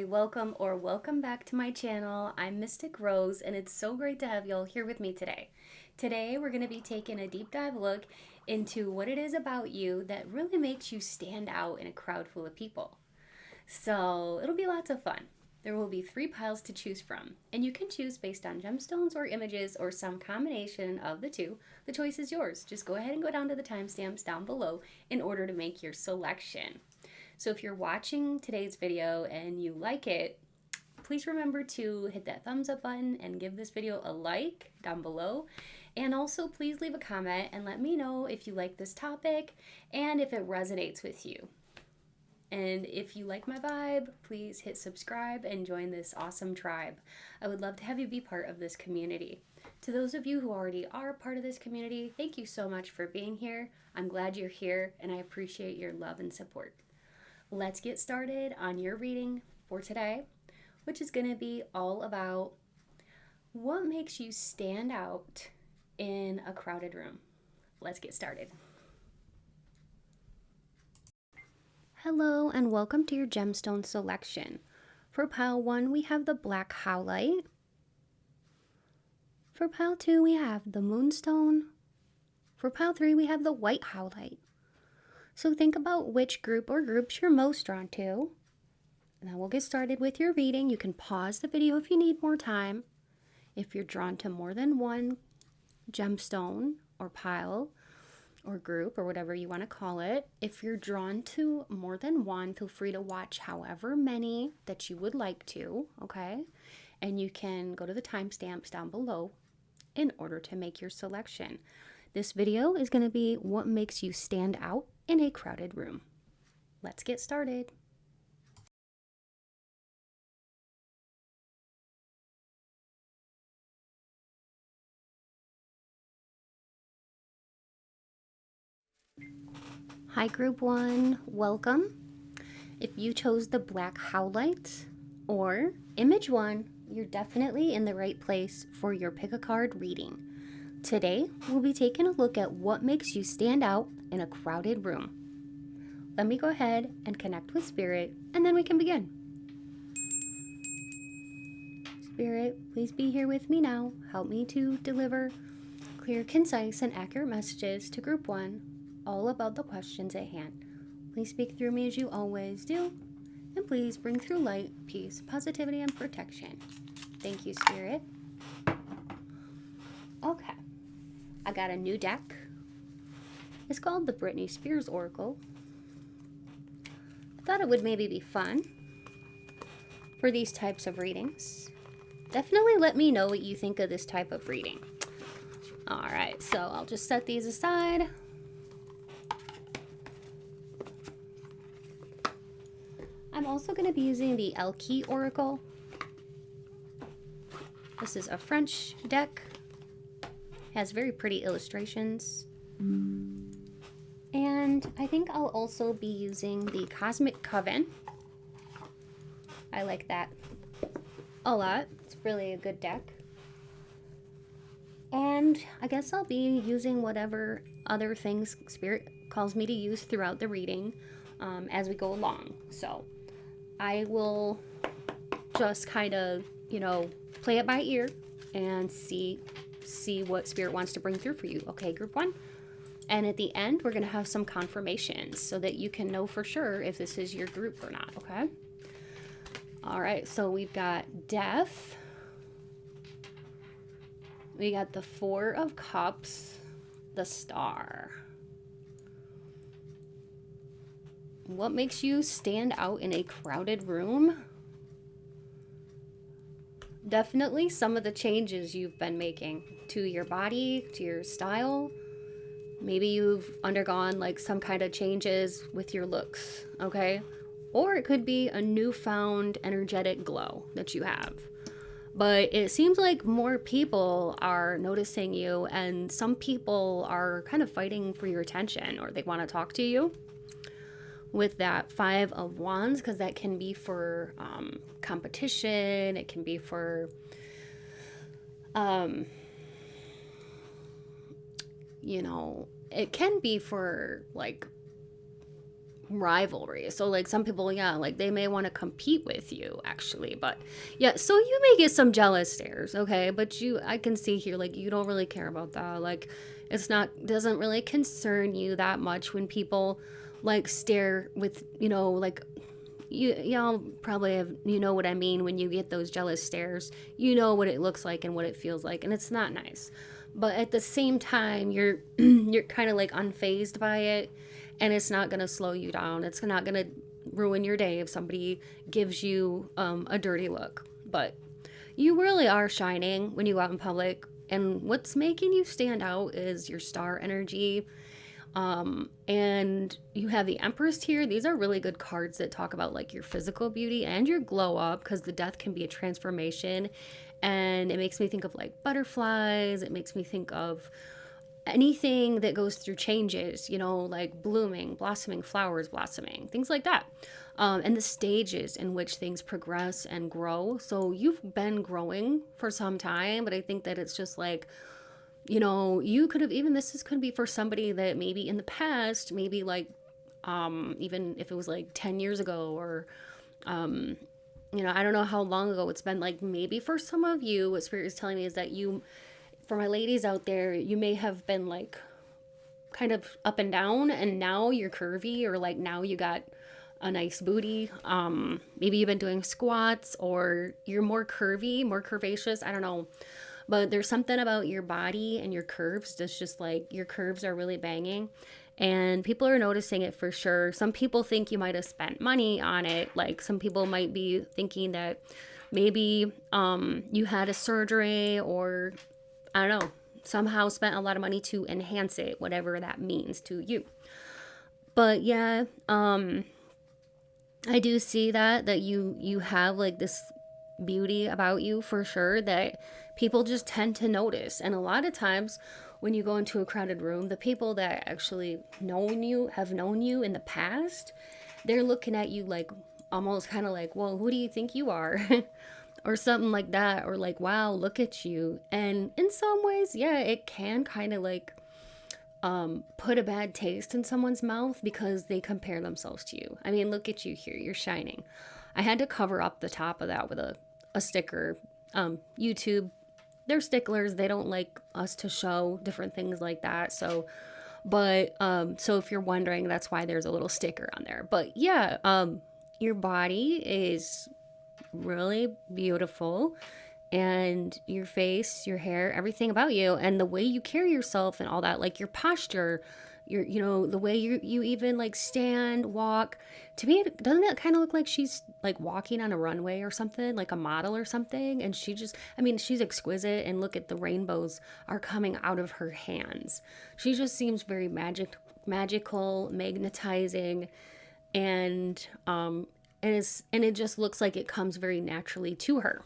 welcome or welcome back to my channel. I'm Mystic Rose and it's so great to have y'all here with me today. Today we're going to be taking a deep dive look into what it is about you that really makes you stand out in a crowd full of people. So it'll be lots of fun. There will be 3 piles to choose from, and you can choose based on gemstones or images or some combination of the two. The choice is yours. Just go ahead and go down to the timestamps down below in order to make your selection. So if you're watching today's video and you like it, please remember to hit that thumbs up button and give this video a like down below. And also please leave a comment and let me know if you like this topic and if it resonates with you. And if you like my vibe, please hit subscribe and join this awesome tribe. I would love to have you be part of this community. To those of you who already are part of this community, thank you so much for being here. I'm glad you're here and I appreciate your love and support. Let's get started on your reading for today, which is going to be all about what makes you stand out in a crowded room. Let's get started. Hello and welcome to your gemstone selection. For pile 1, we have the black howlite. For pile 2, we have the moonstone. For pile 3, we have the white howlite. So think about which group or groups you're most drawn to. And then we'll get started with your reading. You can pause the video if you need more time. If you're drawn to more than one gemstone or pile or group or whatever you want to call it, if you're drawn to more than one, feel free to watch however many that you would like to, okay? And you can go to the timestamps down below in order to make your selection. This video is going to be what makes you stand out in a crowded room. Let's get started. Hi group 1, welcome. If you chose the black howlite or image 1, you're definitely in the right place for your pick a card reading. Today, we'll be taking a look at what makes you stand out in a crowded room. Let me go ahead and connect with Spirit, and then we can begin. Spirit, please be here with me now. Help me to deliver clear, concise, and accurate messages to Group 1, all about the questions at hand. Please speak through me as you always do, and please bring through light, peace, positivity, and protection. Thank you, Spirit. Okay. I got a new deck. It's called the Britney Spears Oracle. I thought it would maybe be fun for these types of readings. Definitely let me know what you think of this type of reading. Alright, so I'll just set these aside. I'm also going to be using the Elke Oracle. This is a French deck. Has very pretty illustrations. And I think I'll also be using the Cosmic Coven. I like that a lot. It's really a good deck. And I guess I'll be using whatever other things Spirit calls me to use throughout the reading as we go along. So I will just kind of, play it by ear and see what Spirit wants to bring through for you. Okay, group 1. And at the end, we're going to have some confirmations so that you can know for sure if this is your group or not, okay? All right, so we've got Death. We got the 4 of Cups, the Star. What makes you stand out in a crowded room? Definitely some of the changes you've been making to your body, to your style. Maybe you've undergone like some kind of changes with your looks, okay? Or it could be a newfound energetic glow that you have. But it seems like more people are noticing you, and some people are kind of fighting for your attention, or they want to talk to you. With that 5 of Wands, because that can be for competition, it can be for it can be for like rivalry. So like some people, yeah, like they may want to compete with you actually, but yeah, so you may get some jealous stares, okay? But I can see here like you don't really care about that. Like it's not doesn't really concern you that much when people like stare with, like y'all probably have, what I mean when you get those jealous stares. You know what it looks like and what it feels like, and it's not nice. But at the same time, you're you're kind of like unfazed by it, and it's not going to slow you down. It's not going to ruin your day if somebody gives you a dirty look. But you really are shining when you go out in public, and what's making you stand out is your star energy. And you have the Empress here. These are really good cards that talk about like your physical beauty and your glow up, because the death can be a transformation. And it makes me think of like butterflies. It makes me think of anything that goes through changes, like blooming, blossoming, flowers blossoming, things like that. And the stages in which things progress and grow. So you've been growing for some time, but I think that it's just like, you could have even could be for somebody that maybe in the past, maybe like, even if it was like 10 years ago or, I don't know how long ago it's been. Like maybe for some of you, what Spirit is telling me is that for my ladies out there, you may have been like kind of up and down, and now you're curvy, or like now you got a nice booty. Maybe you've been doing squats, or you're more curvy, more curvaceous. I don't know. But there's something about your body and your curves that's just like your curves are really banging. And people are noticing it for sure. Some people think you might have spent money on it. Like some people might be thinking that maybe you had a surgery, or I don't know, somehow spent a lot of money to enhance it, whatever that means to you. But yeah, I do see that you have like this beauty about you for sure that people just tend to notice. And a lot of times when you go into a crowded room, the people that actually have known you in the past, they're looking at you like almost kind of like, well, who do you think you are? Or something like that, or like, wow, look at you. And in some ways, yeah, it can kind of like put a bad taste in someone's mouth because they compare themselves to you. I mean, look at you here, you're shining. I had to cover up the top of that with a sticker. YouTube, they're sticklers. They don't like us to show different things like that. So if you're wondering, that's why there's a little sticker on there. But yeah, your body is really beautiful, and your face, your hair, everything about you, and the way you carry yourself and all that, like your posture, the way you even like stand, walk. To me, doesn't that kind of look like she's like walking on a runway or something, like a model or something? And she's exquisite, and look at the rainbows are coming out of her hands. She just seems very magical, magnetizing, and it just looks like it comes very naturally to her.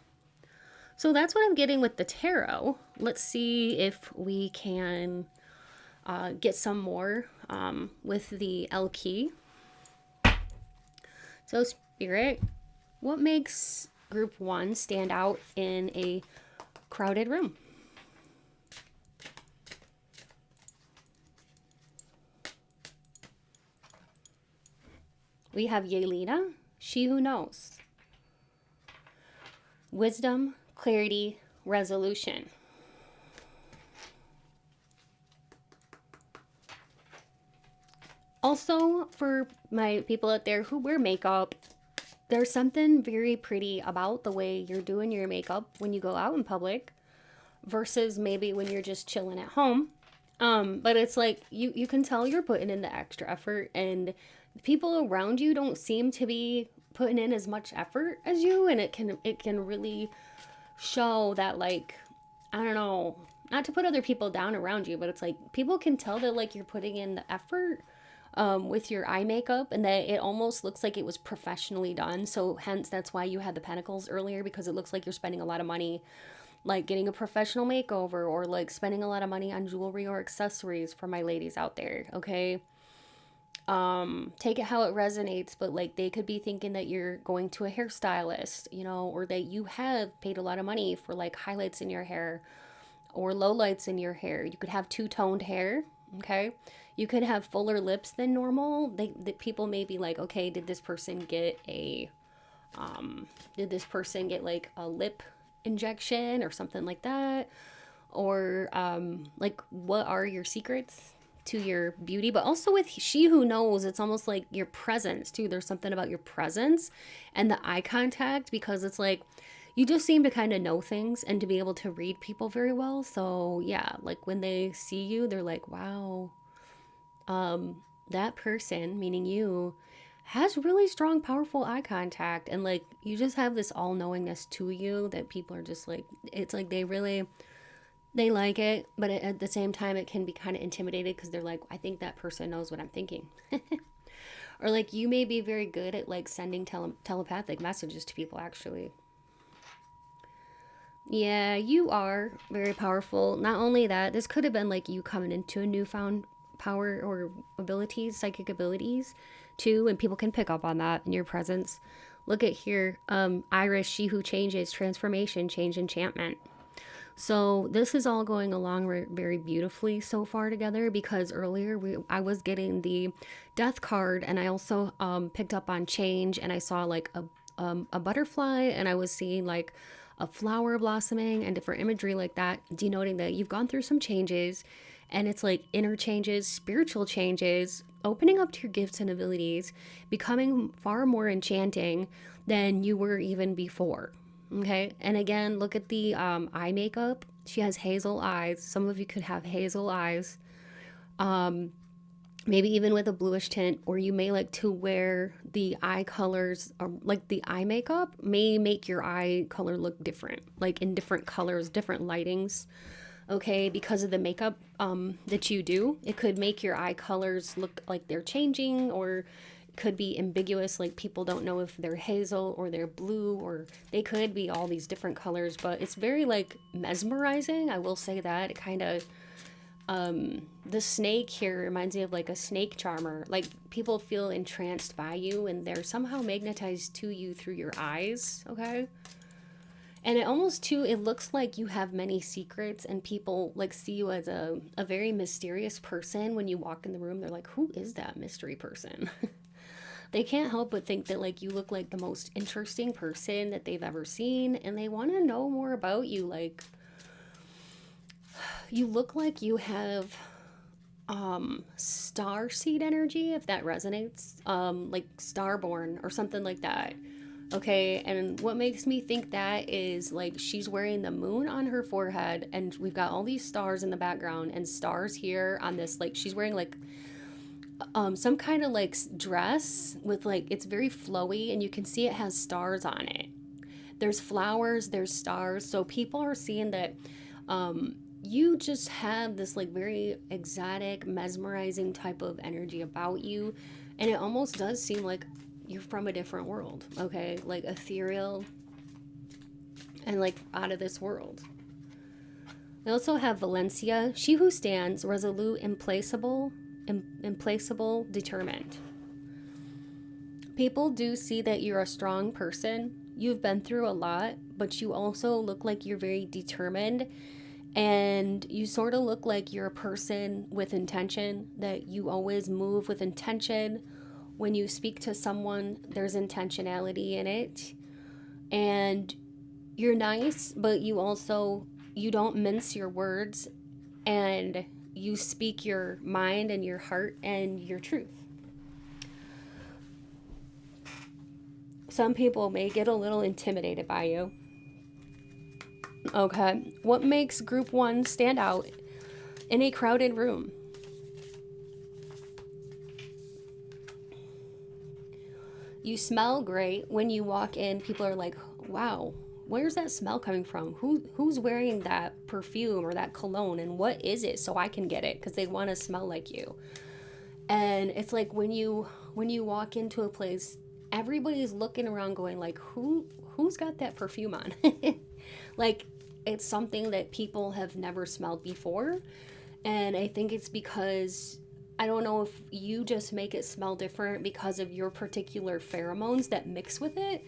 So that's what I'm getting with the tarot. Let's see if we can get some more with the L key. So Spirit, what makes group 1 stand out in a crowded room? We have Yelena, she who knows. Wisdom, clarity, resolution. Also, for my people out there who wear makeup, there's something very pretty about the way you're doing your makeup when you go out in public versus maybe when you're just chilling at home. But it's like you can tell you're putting in the extra effort, and people around you don't seem to be putting in as much effort as you, and it can really show that, like, I don't know, not to put other people down around you, but it's like people can tell that like you're putting in the effort with your eye makeup, and that it almost looks like it was professionally done. So hence that's why you had the pentacles earlier, because it looks like you're spending a lot of money like getting a professional makeover, or like spending a lot of money on jewelry or accessories for my ladies out there. Okay, take it how it resonates, but like they could be thinking that you're going to a hairstylist, or that you have paid a lot of money for like highlights in your hair or lowlights in your hair. You could have two-toned hair. Okay, You could have fuller lips than normal. The people may be like, okay, did this person get like a lip injection or something like that? Or like, what are your secrets to your beauty? But also with she who knows, it's almost like your presence too. There's something about your presence and the eye contact, because it's like you just seem to kind of know things and to be able to read people very well. So yeah, like when they see you, they're like, wow, that person, meaning you, has really strong, powerful eye contact. And like, you just have this all knowingness to you that people are just like, it's like they like it, but at the same time, it can be kind of intimidated because they're like, I think that person knows what I'm thinking. Or like, you may be very good at like sending telepathic messages to people, actually. Yeah, you are very powerful. Not only that, this could have been like you coming into a newfound power or abilities, psychic abilities, too, and people can pick up on that in your presence. Look at here, Iris, she who changes, transformation, change, enchantment. So this is all going along very beautifully so far together, because earlier I was getting the death card, and I also picked up on change, and I saw like a butterfly, and I was seeing like a flower blossoming and different imagery like that, denoting that you've gone through some changes, and it's like inner changes, spiritual changes, opening up to your gifts and abilities, becoming far more enchanting than you were even before. Okay, and again, look at the eye makeup. She has hazel eyes. Some of you could have hazel eyes. Maybe even with a bluish tint, or you may like to wear the eye colors, or like the eye makeup may make your eye color look different, like in different colors, different lightings. Okay, because of the makeup that you do, it could make your eye colors look like they're changing, or could be ambiguous, like people don't know if they're hazel or they're blue, or they could be all these different colors. But it's very like mesmerizing, I will say that. It kind of the snake here reminds me of like a snake charmer. Like, people feel entranced by you, and they're somehow magnetized to you through your eyes. Okay, and it almost too, it looks like you have many secrets, and people like see you as a very mysterious person. When you walk in the room, they're like, who is that mystery person? They can't help but think that like you look like the most interesting person that they've ever seen, and they want to know more about you. Like, you look like you have star seed energy, if that resonates, like starborn or something like that. Okay, and what makes me think that is like she's wearing the moon on her forehead, and we've got all these stars in the background, and stars here on this, like she's wearing like some kind of like dress with like, it's very flowy, and you can see it has stars on it. There's flowers, there's stars. So people are seeing that you just have this like very exotic, mesmerizing type of energy about you, and it almost does seem like you're from a different world. Okay, like ethereal and like out of this world. We also have Valencia, she who stands, resolute, implacable, determined. People do see that you're a strong person. You've been through a lot, but you also look like you're very determined, and you sort of look like you're a person with intention, that you always move with intention. When you speak to someone, there's intentionality in it, and you're nice, but you don't mince your words, and you speak your mind and your heart and your truth. Some people may get a little intimidated by you. Okay, what makes group 1 stand out in a crowded room? You smell great. When you walk in, people are like, wow, where's that smell coming from? Who's wearing that perfume or that cologne, and what is it, so I can get it, because they want to smell like you. And it's like when you walk into a place, everybody's looking around going like, who's got that perfume on? Like, it's something that people have never smelled before. And I think it's because, I don't know if you just make it smell different because of your particular pheromones that mix with it,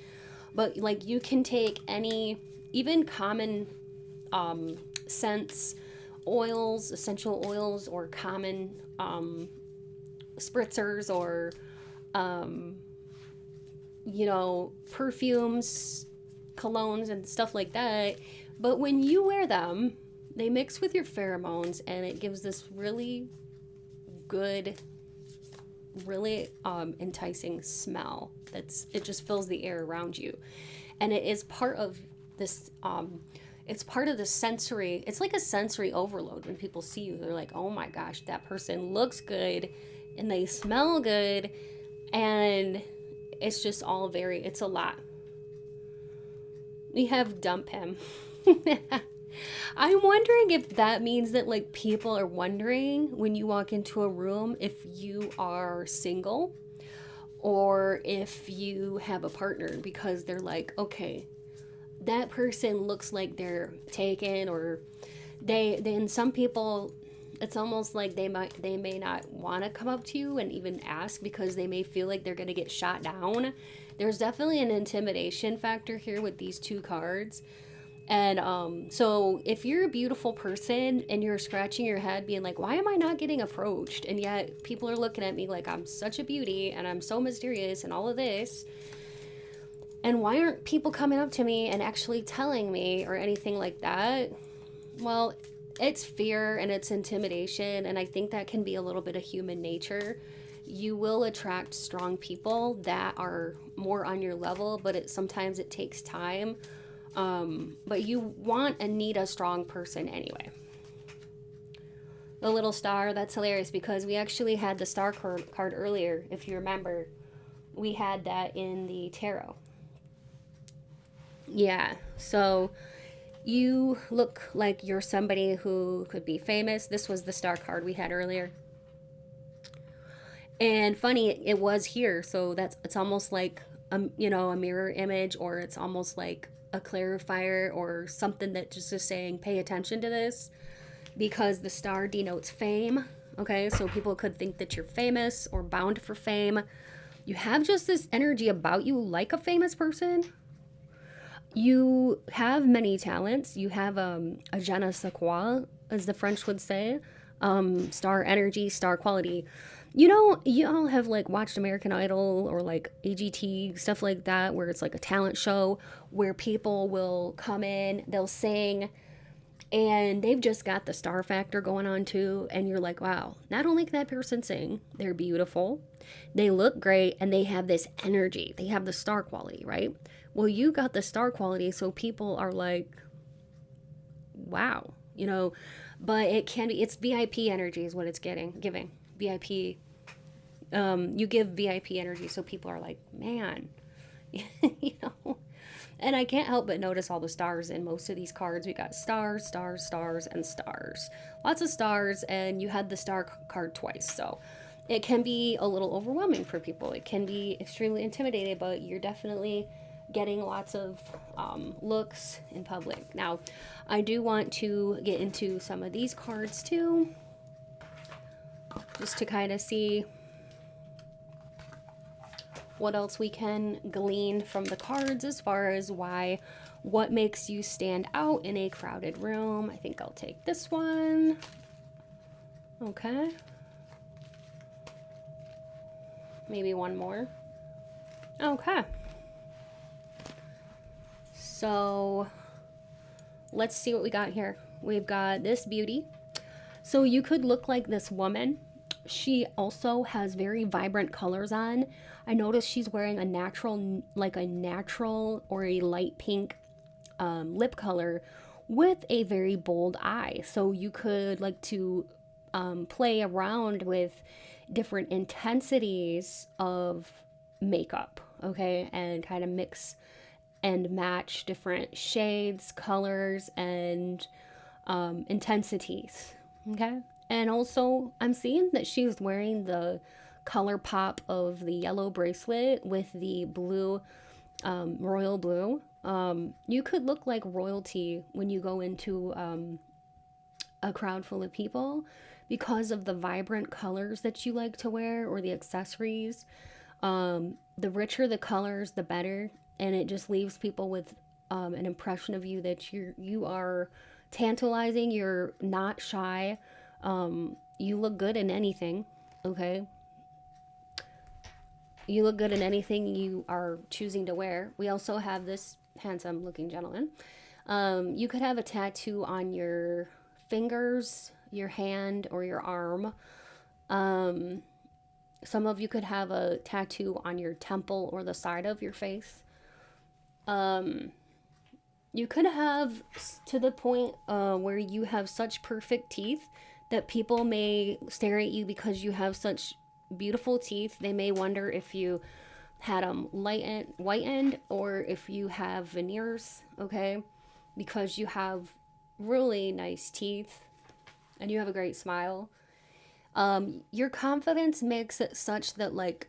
but like you can take any, even common scents oils, essential oils, or common spritzers, or you know, perfumes, colognes, and stuff like that. But when you wear them, they mix with your pheromones, and it gives this really good, really enticing smell. It just fills the air around you, and it is part of this. It's part of the sensory. It's like a sensory overload when people see you. They're like, "Oh my gosh, that person looks good, and they smell good," and it's just all it's a lot. We have dump him. I'm wondering if that means that like people are wondering when you walk into a room if you are single or if you have a partner, because they're like, okay, that person looks like they're taken, or then some people, it's almost like they may not want to come up to you and even ask because they may feel like they're going to get shot down. There's definitely an intimidation factor here with these two cards. And so if you're a beautiful person and you're scratching your head being like, why am I not getting approached? And yet people are looking at me like I'm such a beauty and I'm so mysterious and all of this. And why aren't people coming up to me and actually telling me or anything like that? Well, it's fear and it's intimidation. And I think that can be a little bit of human nature. You will attract strong people that are more on your level, but sometimes it takes time. But you want and need a strong person anyway. The little star, that's hilarious because we actually had the star card earlier. If you remember, we had that in the tarot. Yeah, so you look like you're somebody who could be famous. This was the star card we had earlier. And funny, it was here, so it's almost like a mirror image, or it's almost like a clarifier or something that just is saying pay attention to this, because the star denotes fame. Okay, so people could think that you're famous or bound for fame. You have just this energy about you like a famous person. You have many talents. You have a je ne sais quoi, as the French would say. Star energy, star quality. You know, you all have like watched American Idol or like AGT, stuff like that, where it's like a talent show where people will come in, they'll sing, and they've just got the star factor going on too. And you're like, wow, not only can that person sing, they're beautiful, they look great, and they have this energy. They have the star quality, right? Well, you got the star quality, so people are like, wow, you know, but it's VIP energy is what it's giving. VIP. You give VIP energy, so people are like, man, you know. And I can't help but notice all the stars in most of these cards. We got stars, stars, stars, and stars. Lots of stars, and you had the star card twice, so it can be a little overwhelming for people. It can be extremely intimidating, but you're definitely getting lots of looks in public. Now, I do want to get into some of these cards too, just to kind of see what else we can glean from the cards as far as what makes you stand out in a crowded room. I think I'll take this one. Okay. Maybe one more. Okay. So let's see what we got here. We've got this beauty. So you could look like this woman. She also has very vibrant colors on. I noticed she's wearing a natural or a light pink lip color with a very bold eye. So you could like to play around with different intensities of makeup, okay, and kind of mix and match different shades, colors, and intensities, okay? And also, I'm seeing that she's wearing the color pop of the yellow bracelet with the blue, royal blue. You could look like royalty when you go into a crowd full of people because of the vibrant colors that you like to wear, or the accessories. The richer the colors, the better. And it just leaves people with an impression of you that you are tantalizing, you're not shy, you look good in anything, okay? You look good in anything you are choosing to wear. We also have this handsome looking gentleman. You could have a tattoo on your fingers, your hand, or your arm. Some of you could have a tattoo on your temple or the side of your face. You could have to the point where you have such perfect teeth that people may stare at you because you have such beautiful teeth. They may wonder if you had them whitened or if you have veneers, okay? Because you have really nice teeth and you have a great smile. Your confidence makes it such that, like,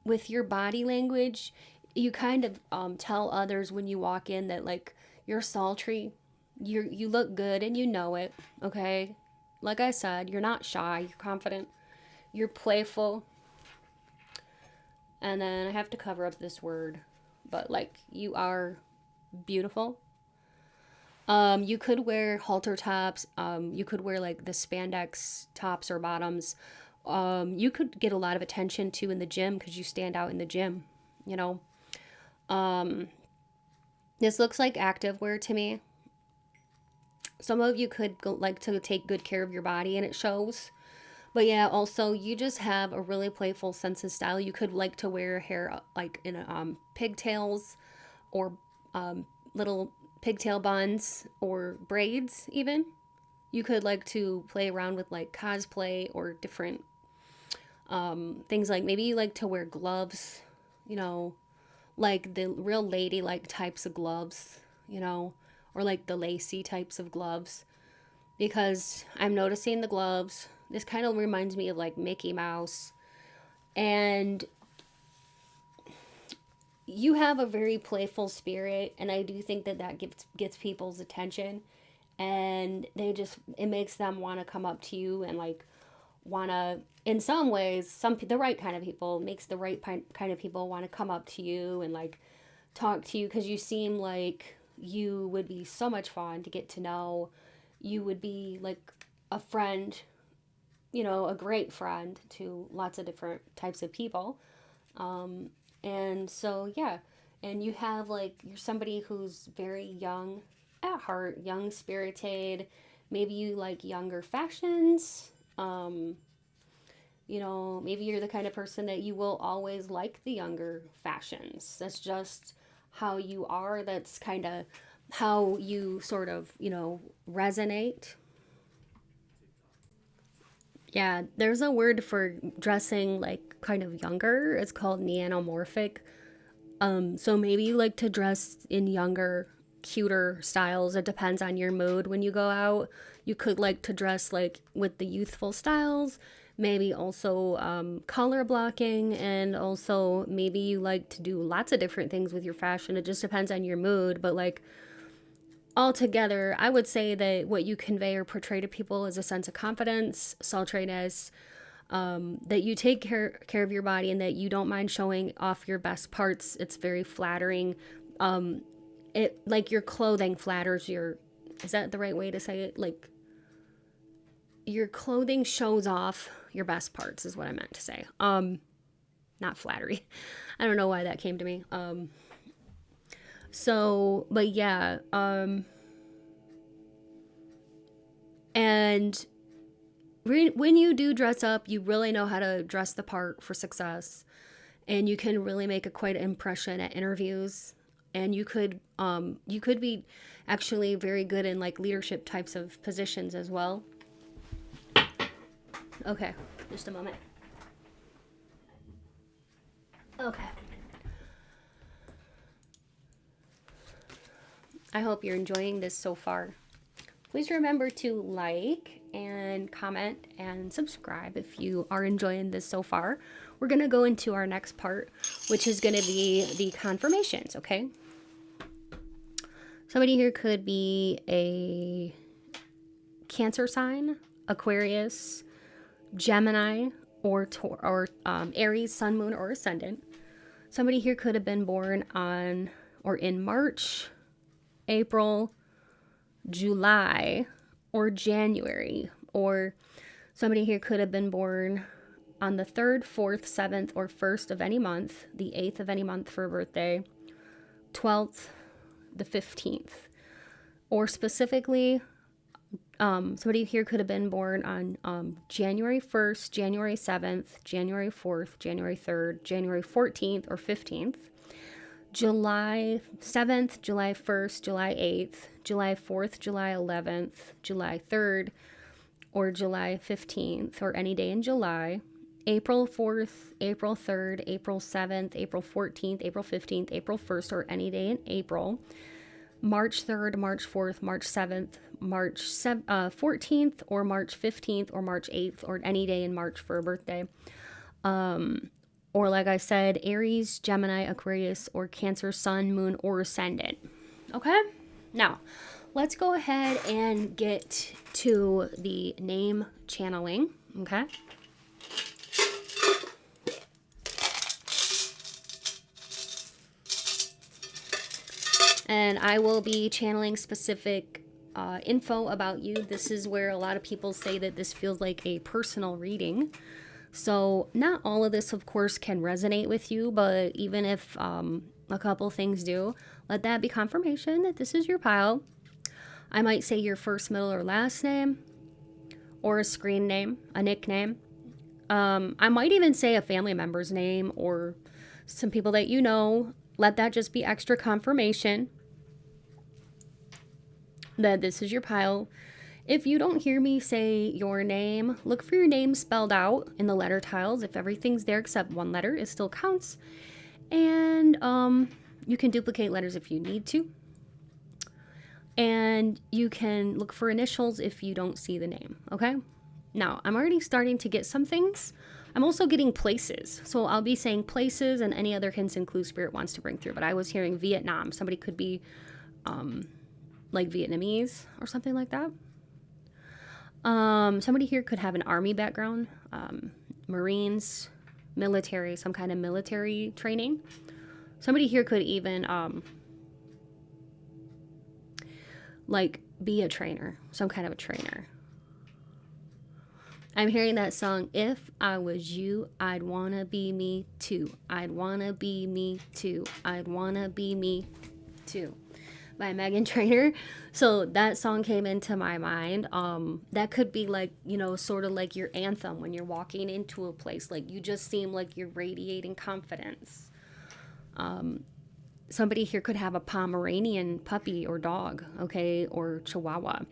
with your body language, you kind of tell others when you walk in that, like, you're sultry, you look good and you know it, okay? Like I said, you're not shy, you're confident, you're playful. And then I have to cover up this word, but, like, you are beautiful. You could wear halter tops. You could wear, like, the spandex tops or bottoms. You could get a lot of attention too in the gym because you stand out in the gym, you know. This looks like activewear to me. Some of you could like to take good care of your body and it shows. But yeah, also you just have a really playful sense of style. You could like to wear hair like in pigtails or little pigtail buns or braids even. You could like to play around with like cosplay or different things, like maybe you like to wear gloves, you know, like the real lady-like types of gloves, you know, or like the lacy types of gloves. Because I'm noticing the gloves, this kind of reminds me of like Mickey Mouse. And you have a very playful spirit, and I do think that that gets people's attention, and it makes them want to come up to you and like want to, in some ways, the right kind of people makes the right kind of people want to come up to you and like talk to you because you seem like you would be so much fun to get to know. You would be like a friend, you know, a great friend to lots of different types of people. And so, yeah, and you have like, you're somebody who's very young at heart, young spirited. Maybe you like younger fashions. You know, maybe you're the kind of person that you will always like the younger fashions. That's just how you are. That's kind of how you sort of, you know, resonate. Yeah, there's a word for dressing like kind of younger. It's called neanomorphic. So maybe you like to dress in younger, cuter styles. It depends on your mood when you go out. You could like to dress like with the youthful styles, maybe also color blocking, and also maybe you like to do lots of different things with your fashion. It just depends on your mood, but like altogether, I would say that what you convey or portray to people is a sense of confidence, sultriness, that you take care of your body and that you don't mind showing off your best parts. It's very flattering. It like your clothing flatters your, is that the right way to say it? Like your clothing shows off your best parts is what I meant to say. Not flattery. I don't know why that came to me. So, but yeah, and when you do dress up, you really know how to dress the part for success, and you can really make a quite an impression at interviews, and you could be actually very good in like leadership types of positions as well. Okay, just a moment. Okay. I hope you're enjoying this so far. Please remember to like and comment and subscribe if you are enjoying this so far. We're going to go into our next part, which is going to be the confirmations, okay? Somebody here could be a Cancer sign, Aquarius, Gemini, or Aries, Sun, Moon, or Ascendant. Somebody here could have been born on or in March, April, July, or January. Or somebody here could have been born on the 3rd, 4th, 7th, or 1st of any month, the 8th of any month for a birthday, 12th, the 15th. Or specifically, somebody here could have been born on January 1st, January 7th, January 4th, January 3rd, January 14th, or 15th. July 7th, July 1st, July 8th, July 4th, July 11th, July 3rd, or July 15th, or any day in July. April 4th, April 3rd, April 7th, April 14th, April 15th, April 1st, or any day in April. March 3rd, March 4th, March 7th, March 14th, or March 15th, or March 8th, or any day in March for a birthday. Or like I said, Aries, Gemini, Aquarius, or Cancer, Sun, Moon, or Ascendant. Okay? Now, let's go ahead and get to the name channeling. Okay? And I will be channeling specific info about you. This is where a lot of people say that this feels like a personal reading. So not all of this, of course, can resonate with you, but even if a couple things do, let that be confirmation that this is your pile. I might say your first, middle, or last name, or a screen name, a nickname. I might even say a family member's name or some people that you know. Let that just be extra confirmation that this is your pile. If you don't hear me say your name, look for your name spelled out in the letter tiles. If everything's there except one letter, it still counts. And you can duplicate letters if you need to. And you can look for initials if you don't see the name, okay? Now, I'm already starting to get some things. I'm also getting places. So I'll be saying places and any other hints and clues Spirit wants to bring through. But I was hearing Vietnam. Somebody could be like Vietnamese or something like that. Somebody here could have an army background, Marines, military, some kind of military training. Somebody here could even, like, be a trainer, some kind of a trainer. I'm hearing that song, If I Was You, I'd Wanna Be Me Too. I'd wanna be me too. I'd wanna be me too. By Meghan Trainor. So that song came into my mind. That could be like, you know, sort of like your anthem when you're walking into a place. Like you just seem like you're radiating confidence. Somebody here could have a Pomeranian puppy or dog, okay, or Chihuahua.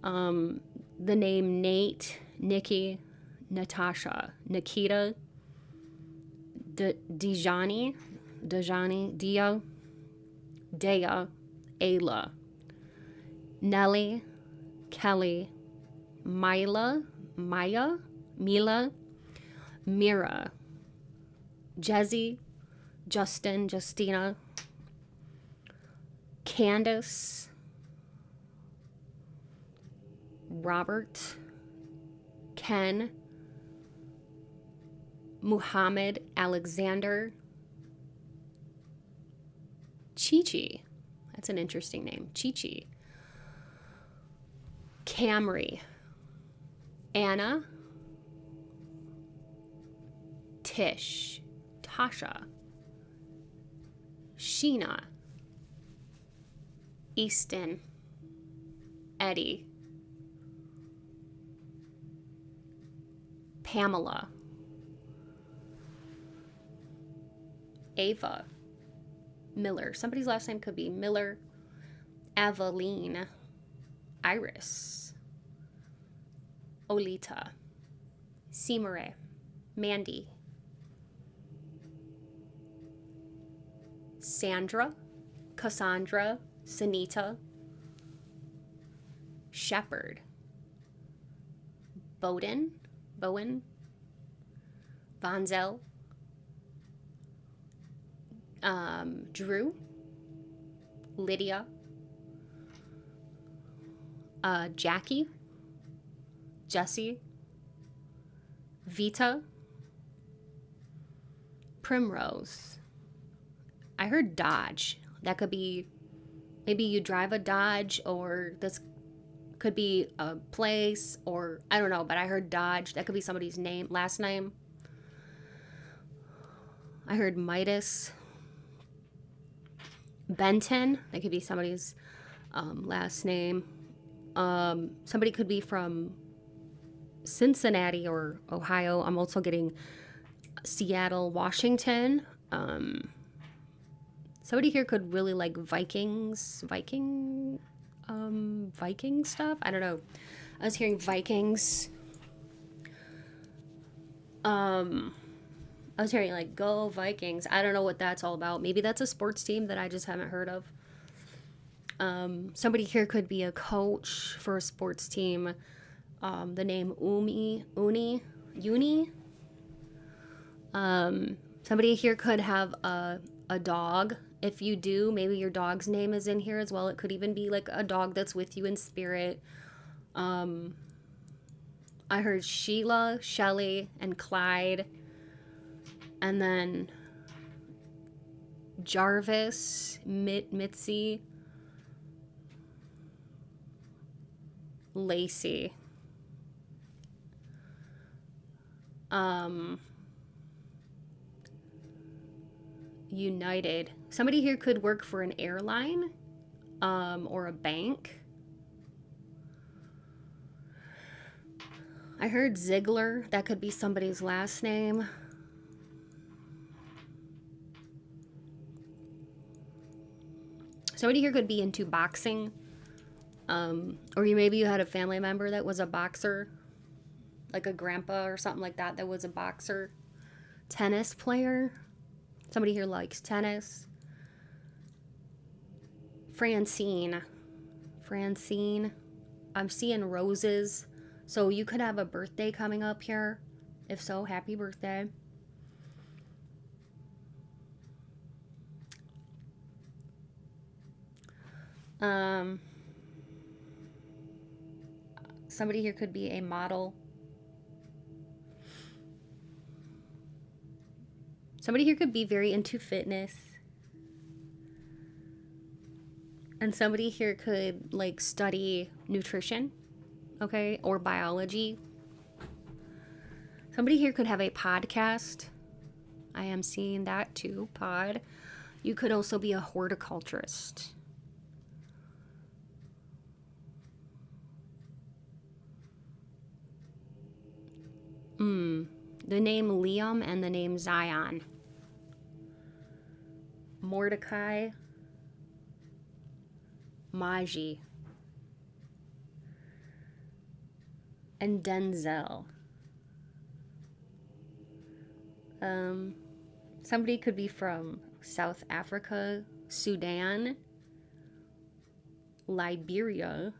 The name Nate, Nikki, Natasha, Nikita, Dejani, Dia, Dea, Ayla, Nellie, Kelly, Maya, Mila, Mira, Jezzy, Justin, Justina, Candace, Robert, Ken, Muhammad, Alexander, Chi-Chi. That's an interesting name. Chi-Chi. Camry. Anna. Tish. Tasha. Sheena. Easton. Eddie. Pamela. Ava. Miller. Somebody's last name could be Miller. Aveline. Iris. Olita. Simere. Mandy. Sandra. Cassandra. Sanita. Shepherd. Bowen. Vonzel. Drew, Lydia, Jackie, Jesse, Vita, Primrose. I heard Dodge. That could be Maybe you drive a Dodge, or this could be a place, or I don't know, but I heard Dodge. That could be somebody's name, last name. I heard Midas. Benton. That could be somebody's last name. Somebody could be from Cincinnati or Ohio. I'm also getting Seattle, Washington. Somebody here could really like Viking stuff. I don't know. I was hearing Vikings. I was hearing like go Vikings. I don't know what that's all about. Maybe that's a sports team that I just haven't heard of. Somebody here could be a coach for a sports team. The name Uni. Somebody here could have a dog. If you do, maybe your dog's name is in here as well. It could even be like a dog that's with you in spirit. I heard Sheila, Shelly, and Clyde. And then Jarvis, Mitzi, Lacey. United. Somebody here could work for an airline, or a bank. I heard Ziegler. That could be somebody's last name. Somebody here could be into boxing. Or maybe you had a family member that was a boxer, like a grandpa or something like that was a boxer. Tennis player. Somebody here likes tennis. Francine. I'm seeing roses. So you could have a birthday coming up here. If so, happy birthday. Somebody here could be a model. Somebody here could be very into fitness. And somebody here could like study nutrition, okay, or biology. Somebody here could have a podcast. I am seeing that too, pod. You could also be a horticulturist. The name Liam and the name Zion. Mordecai. Maji. And Denzel. Somebody could be from South Africa, Sudan, Liberia,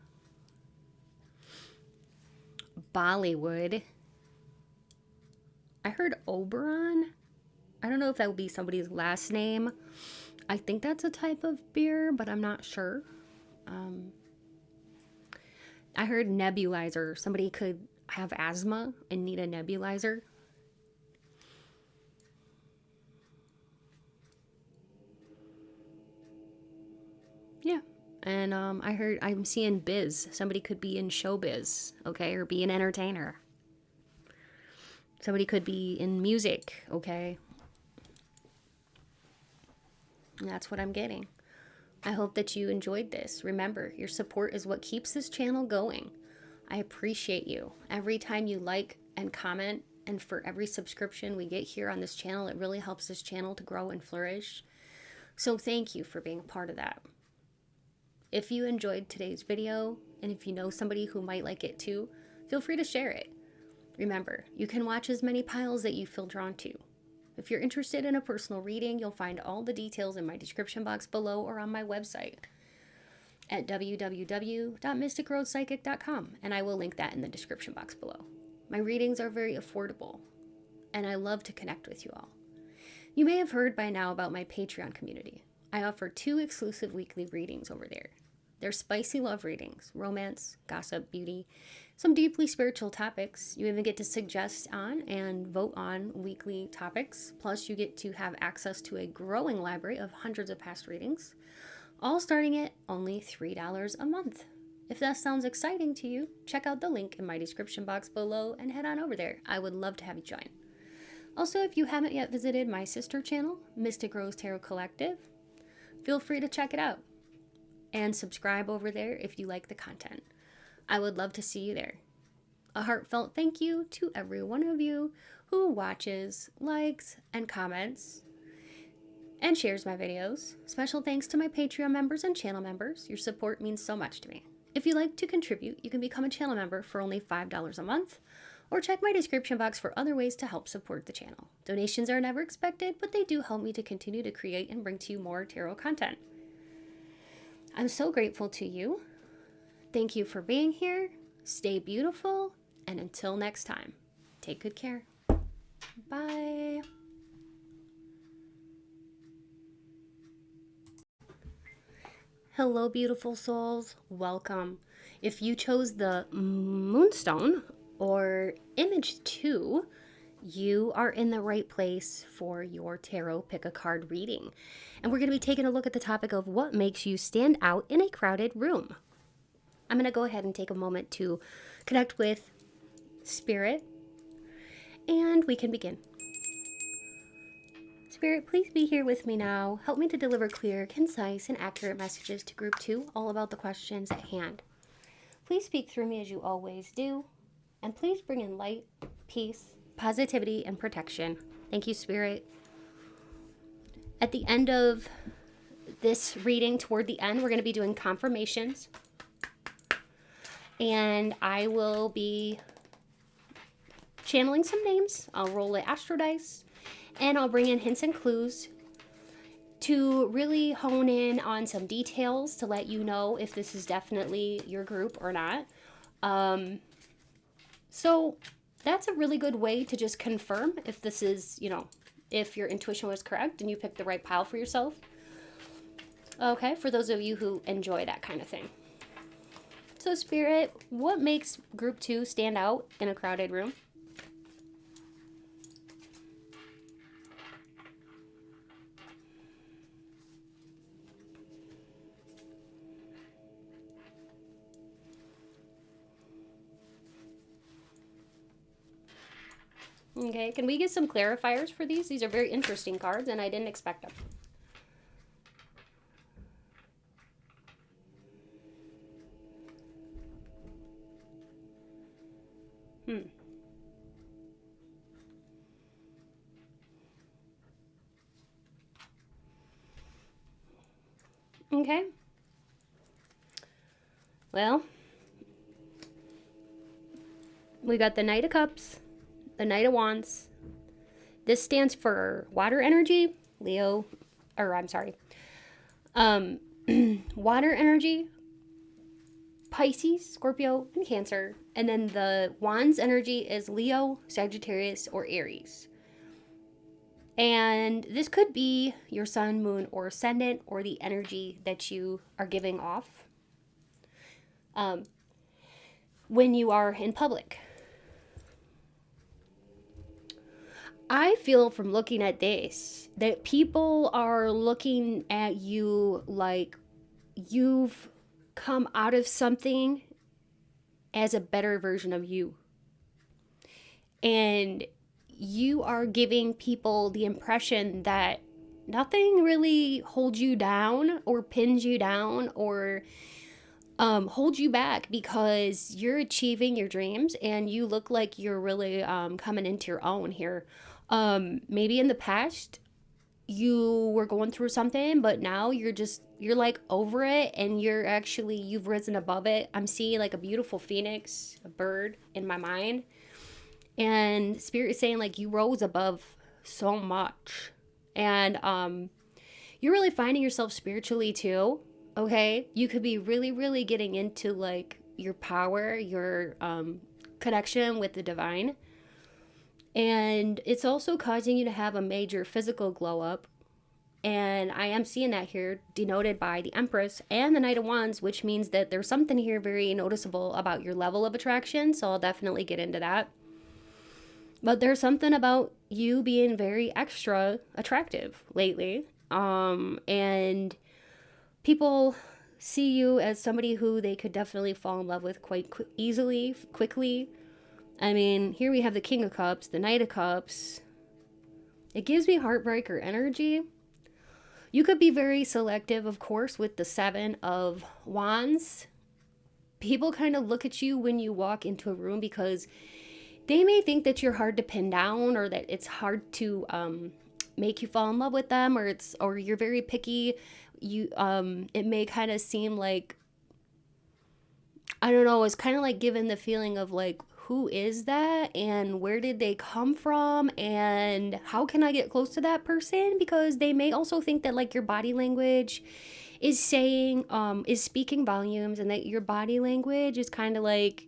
Bollywood. I heard Oberon. I don't know if that would be somebody's last name. I think that's a type of beer, but I'm not sure. I heard nebulizer. Somebody could have asthma and need a nebulizer. Yeah. And I'm seeing biz. Somebody could be in showbiz, okay, or be an entertainer. Somebody could be in music, okay? And that's what I'm getting. I hope that you enjoyed this. Remember, your support is what keeps this channel going. I appreciate you. Every time you like and comment, and for every subscription we get here on this channel, it really helps this channel to grow and flourish. So thank you for being a part of that. If you enjoyed today's video, and if you know somebody who might like it too, feel free to share it. Remember, you can watch as many piles that you feel drawn to. If you're interested in a personal reading, you'll find all the details in my description box below or on my website at www.mysticroadpsychic.com, and I will link that in the description box below. My readings are very affordable, and I love to connect with you all. You may have heard by now about my Patreon community. I offer 2 exclusive weekly readings over there. They're spicy love readings, romance, gossip, beauty, some deeply spiritual topics. You even get to suggest on and vote on weekly topics. Plus, you get to have access to a growing library of hundreds of past readings. all starting at only $3 a month. If that sounds exciting to you, check out the link in my description box below and head on over there. I would love to have you join. Also, if you haven't yet visited my sister channel, Mystic Rose Tarot Collective, feel free to check it out and subscribe over there if you like the content. I would love to see you there. A heartfelt thank you to every one of you who watches, likes, and comments and shares my videos. Special thanks to my Patreon members and channel members. Your support means so much to me. If you'd like to contribute, you can become a channel member for only $5 a month, or check my description box for other ways to help support the channel. Donations are never expected, but they do help me to continue to create and bring to you more tarot content. I'm so grateful to you. Thank you for being here. Stay beautiful, and until next time, take good care. Bye. Hello, beautiful souls. Welcome. If you chose the Moonstone or Image 2, you are in the right place for your tarot pick a card reading. And we're going to be taking a look at the topic of what makes you stand out in a crowded room. I'm going to go ahead and take a moment to connect with Spirit, and we can begin. Spirit, please be here with me now. Help me to deliver clear, concise, and accurate messages to Group 2, all about the questions at hand. Please speak through me as you always do, and please bring in light, peace, positivity, and protection. Thank you, Spirit. At the end of this reading, toward the end, we're going to be doing confirmations, and I will be channeling some names. I'll roll an astro dice, and I'll bring in hints and clues to really hone in on some details to let you know if this is definitely your group or not. So that's a really good way to just confirm if this is, if your intuition was correct and you picked the right pile for yourself. Okay, for those of you who enjoy that kind of thing. So Spirit, what makes Group 2 stand out in a crowded room? Okay, can we get some clarifiers for these? These are very interesting cards, and I didn't expect them. Okay. Well, we got the Knight of Cups, the Knight of Wands. This stands for water energy, Leo, or I'm sorry, water energy, Pisces, Scorpio, and Cancer. And then the Wands energy is Leo, Sagittarius, or Aries. And this could be your sun, moon, or ascendant, or the energy that you are giving off when you are in public. I feel from looking at this that people are looking at you like you've come out of something as a better version of you. And you are giving people the impression that nothing really holds you down or pins you down or holds you back, because you're achieving your dreams and you look like you're really coming into your own here. Maybe in the past you were going through something, but now you're like over it, and you've risen above it. I'm seeing like a beautiful phoenix, a bird in my mind. And Spirit is saying like you rose above so much. And you're really finding yourself spiritually too. Okay? You could be really, really getting into like your power, your connection with the divine. And it's also causing you to have a major physical glow up. And I am seeing that here denoted by the Empress and the Knight of Wands, which means that there's something here very noticeable about your level of attraction. So I'll definitely get into that. But there's something about you being very extra attractive lately. And people see you as somebody who they could definitely fall in love with quite easily, quickly. I mean, here we have the King of Cups, the Knight of Cups. It gives me heartbreaker energy. You could be very selective, of course, with the Seven of Wands. People kind of look at you when you walk into a room because they may think that you're hard to pin down, or that it's hard to make you fall in love with them, or you're very picky. It may kind of seem like, I don't know, it's kind of like given the feeling of like, who is that and where did they come from and how can I get close to that person? Because they may also think that like your body language is speaking volumes, and that your body language is kind of like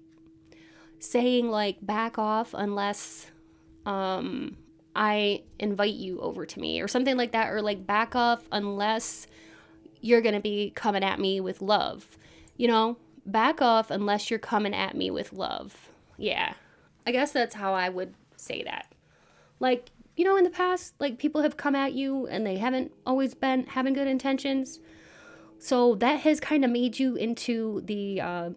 saying like back off unless I invite you over to me or something like that, or like back off unless you're gonna be coming at me with love, back off unless you're coming at me with love. Yeah, I guess that's how I would say that. Like, in the past, like people have come at you and they haven't always been having good intentions, so that has kind of made you into the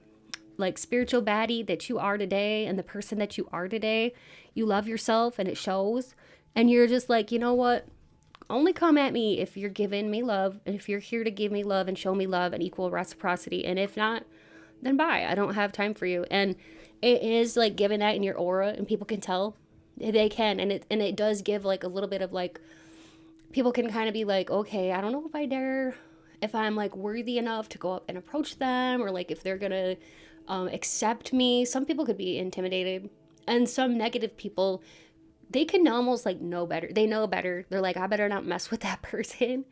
like spiritual baddie that you are today, and the person that you are today. You love yourself and it shows, and you're just like, you know what, only come at me if you're giving me love, and if you're here to give me love and show me love and equal reciprocity, and if not, then bye, I don't have time for you. And it is like giving that in your aura, and people can tell. They can, and it does give like a little bit of like, people can kind of be like, okay, I don't know if I'm like worthy enough to go up and approach them, or like if they're gonna accept me. Some people could be intimidated, and some negative people, they can almost like know better. They know better. They're like, I better not mess with that person.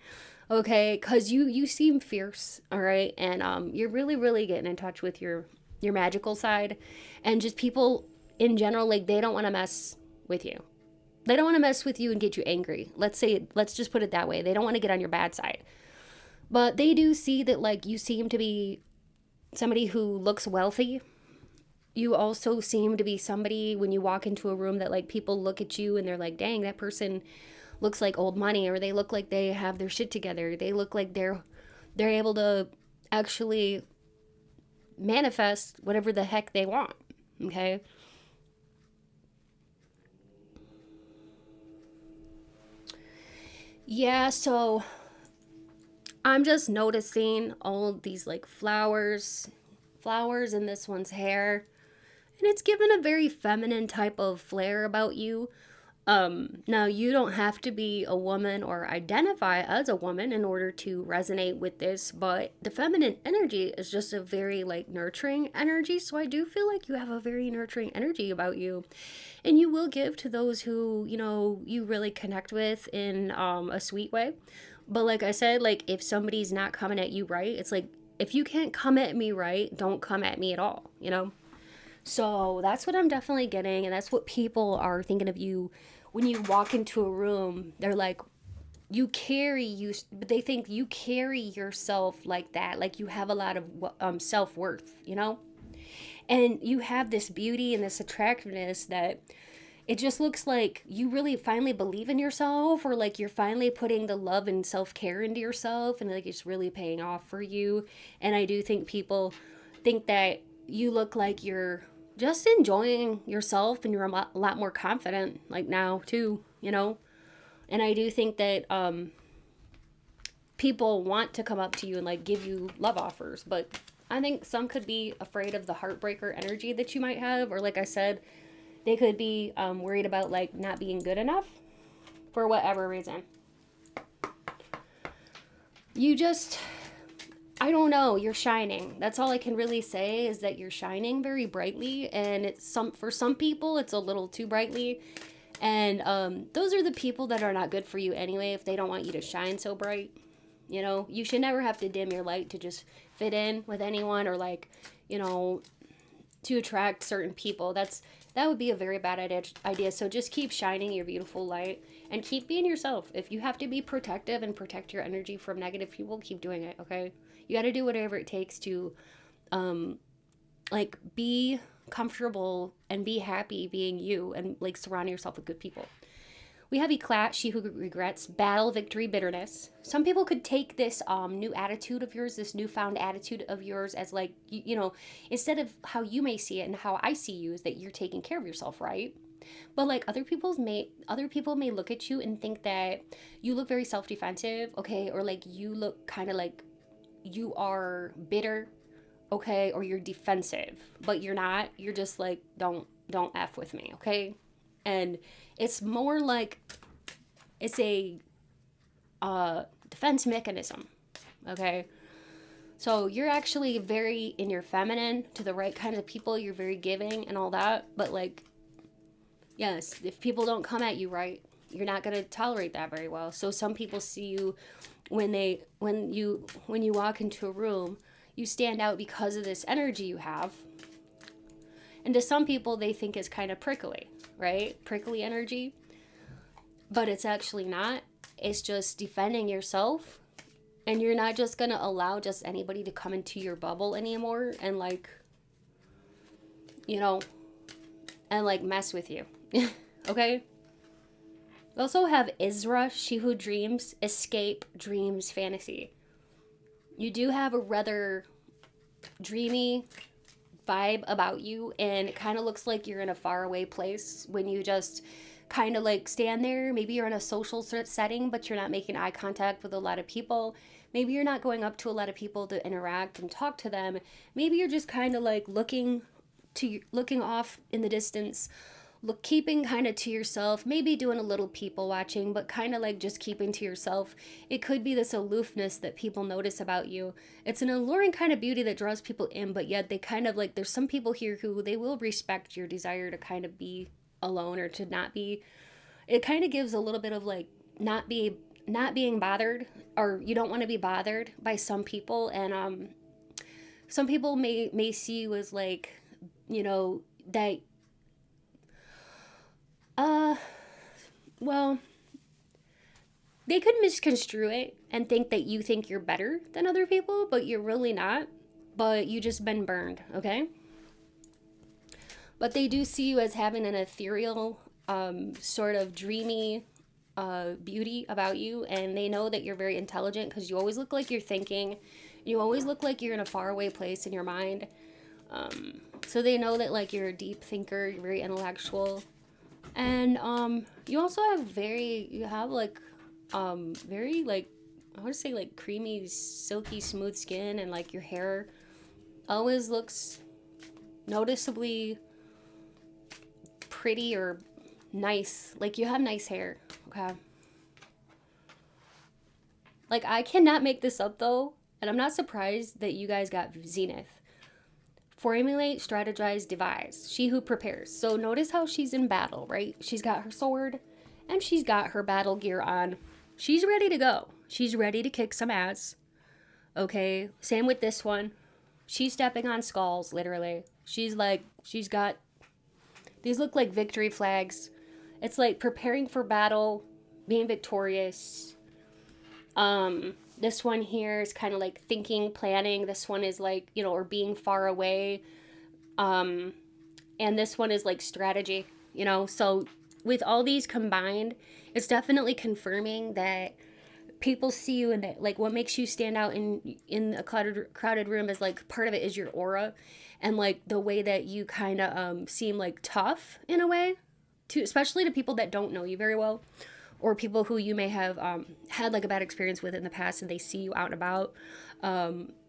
Okay, because you seem fierce, all right, and you're really, really getting in touch with your magical side, and just people in general, like they don't want to mess with you. They don't want to mess with you and get you angry. Let's just put it that way. They don't want to get on your bad side, but they do see that like you seem to be somebody who looks wealthy. You also seem to be somebody, when you walk into a room, that like people look at you and they're like, dang, that person looks like old money, or they look like they have their shit together. They look like they're able to actually manifest whatever the heck they want. Okay? Yeah, so I'm just noticing all these like flowers in this one's hair, and it's given a very feminine type of flair about you. Now, you don't have to be a woman or identify as a woman in order to resonate with this, but the feminine energy is just a very like nurturing energy. So I do feel like you have a very nurturing energy about you, and you will give to those who, you really connect with in a sweet way. But like I said, like if somebody's not coming at you right, it's like, if you can't come at me right, don't come at me at all, So that's what I'm definitely getting, and that's what people are thinking of you when you walk into a room. They're like, but they think you carry yourself like that, like you have a lot of self-worth, and you have this beauty and this attractiveness that it just looks like you really finally believe in yourself, or like you're finally putting the love and self-care into yourself, and like it's really paying off for you. And I do think people think that you look like you're just enjoying yourself, and you're a lot more confident like now too, and I do think that people want to come up to you and like give you love offers, but I think some could be afraid of the heartbreaker energy that you might have, or like I said, they could be worried about like not being good enough for whatever reason. I don't know, you're shining. That's all I can really say, is that you're shining very brightly, and for some people it's a little too brightly, and those are the people that are not good for you anyway, if they don't want you to shine so bright. You should never have to dim your light to just fit in with anyone, or like, to attract certain people. That would be a very bad idea. So just keep shining your beautiful light and keep being yourself. If you have to be protective and protect your energy from negative people, keep doing it, okay? You got to do whatever it takes to like be comfortable and be happy being you, and like surround yourself with good people. We have eclat, she who regrets, battle, victory, bitterness. Some people could take this new attitude of yours, this newfound attitude of yours as like, you know, instead of how you may see it and how I see you is that you're taking care of yourself, right? But like other people may look at you and think that you look very self-defensive, okay, or like you look kind of like you are bitter, okay, or you're defensive, but you're not. You're just like don't F with me, okay? And it's more like it's a defense mechanism, okay? So you're actually very in your feminine to the right kind of people. You're very giving and all that, but like, yes, if people don't come at you right, you're not going to tolerate that very well. So some people see you when you walk into a room, you stand out because of this energy you have. And to some people, they think it's kind of prickly, right? Prickly energy. But it's actually not. It's just defending yourself. And you're not just going to allow just anybody to come into your bubble anymore and like, you know, and like mess with you. Okay? We also have Isra, she who dreams, escape, dreams, fantasy. You do have a rather dreamy vibe about you, and it kind of looks like you're in a faraway place when you just kind of like stand there. Maybe you're in a social setting, but you're not making eye contact with a lot of people. Maybe you're not going up to a lot of people to interact and talk to them. Maybe you're just kind of like looking off in the distance, keeping kind of to yourself, maybe doing a little people watching, but kind of like just keeping to yourself. It could be this aloofness that people notice about you. It's an alluring kind of beauty that draws people in, but yet they kind of like, there's some people here who they will respect your desire to kind of be alone or to not be. It kind of gives a little bit of like not being bothered, or you don't want to be bothered by some people. And some people may see you as like, you know, that well, they could misconstrue it and think that you think you're better than other people, but you're really not. But you just been burned, okay? But they do see you as having an ethereal, sort of dreamy beauty about you, and they know that you're very intelligent because you always look like you're thinking. You always look like you're in a faraway place in your mind. So they know that like you're a deep thinker, you're very intellectual. And you also have very like I would say like creamy, silky, smooth skin, and like your hair always looks noticeably pretty or nice. Like you have nice hair, okay? Like I cannot make this up though, and I'm not surprised that you guys got Zenith. Formulate, strategize, devise. She who prepares. So notice how she's in battle, right? She's got her sword and she's got her battle gear on. She's ready to go. She's ready to kick some ass. Okay, same with this one. She's stepping on skulls, literally. She's got, these look like victory flags. It's like preparing for battle, being victorious. This one here is kind of like thinking, planning. This one is like, you know, or being far away. And this one is like strategy, you know. So with all these combined, it's definitely confirming that people see you, and that like what makes you stand out in a crowded room is like part of it is your aura, and like the way that you kind of seem like tough in a way, to especially to people that don't know you very well, or people who you may have had like a bad experience with in the past, and they see you out and about.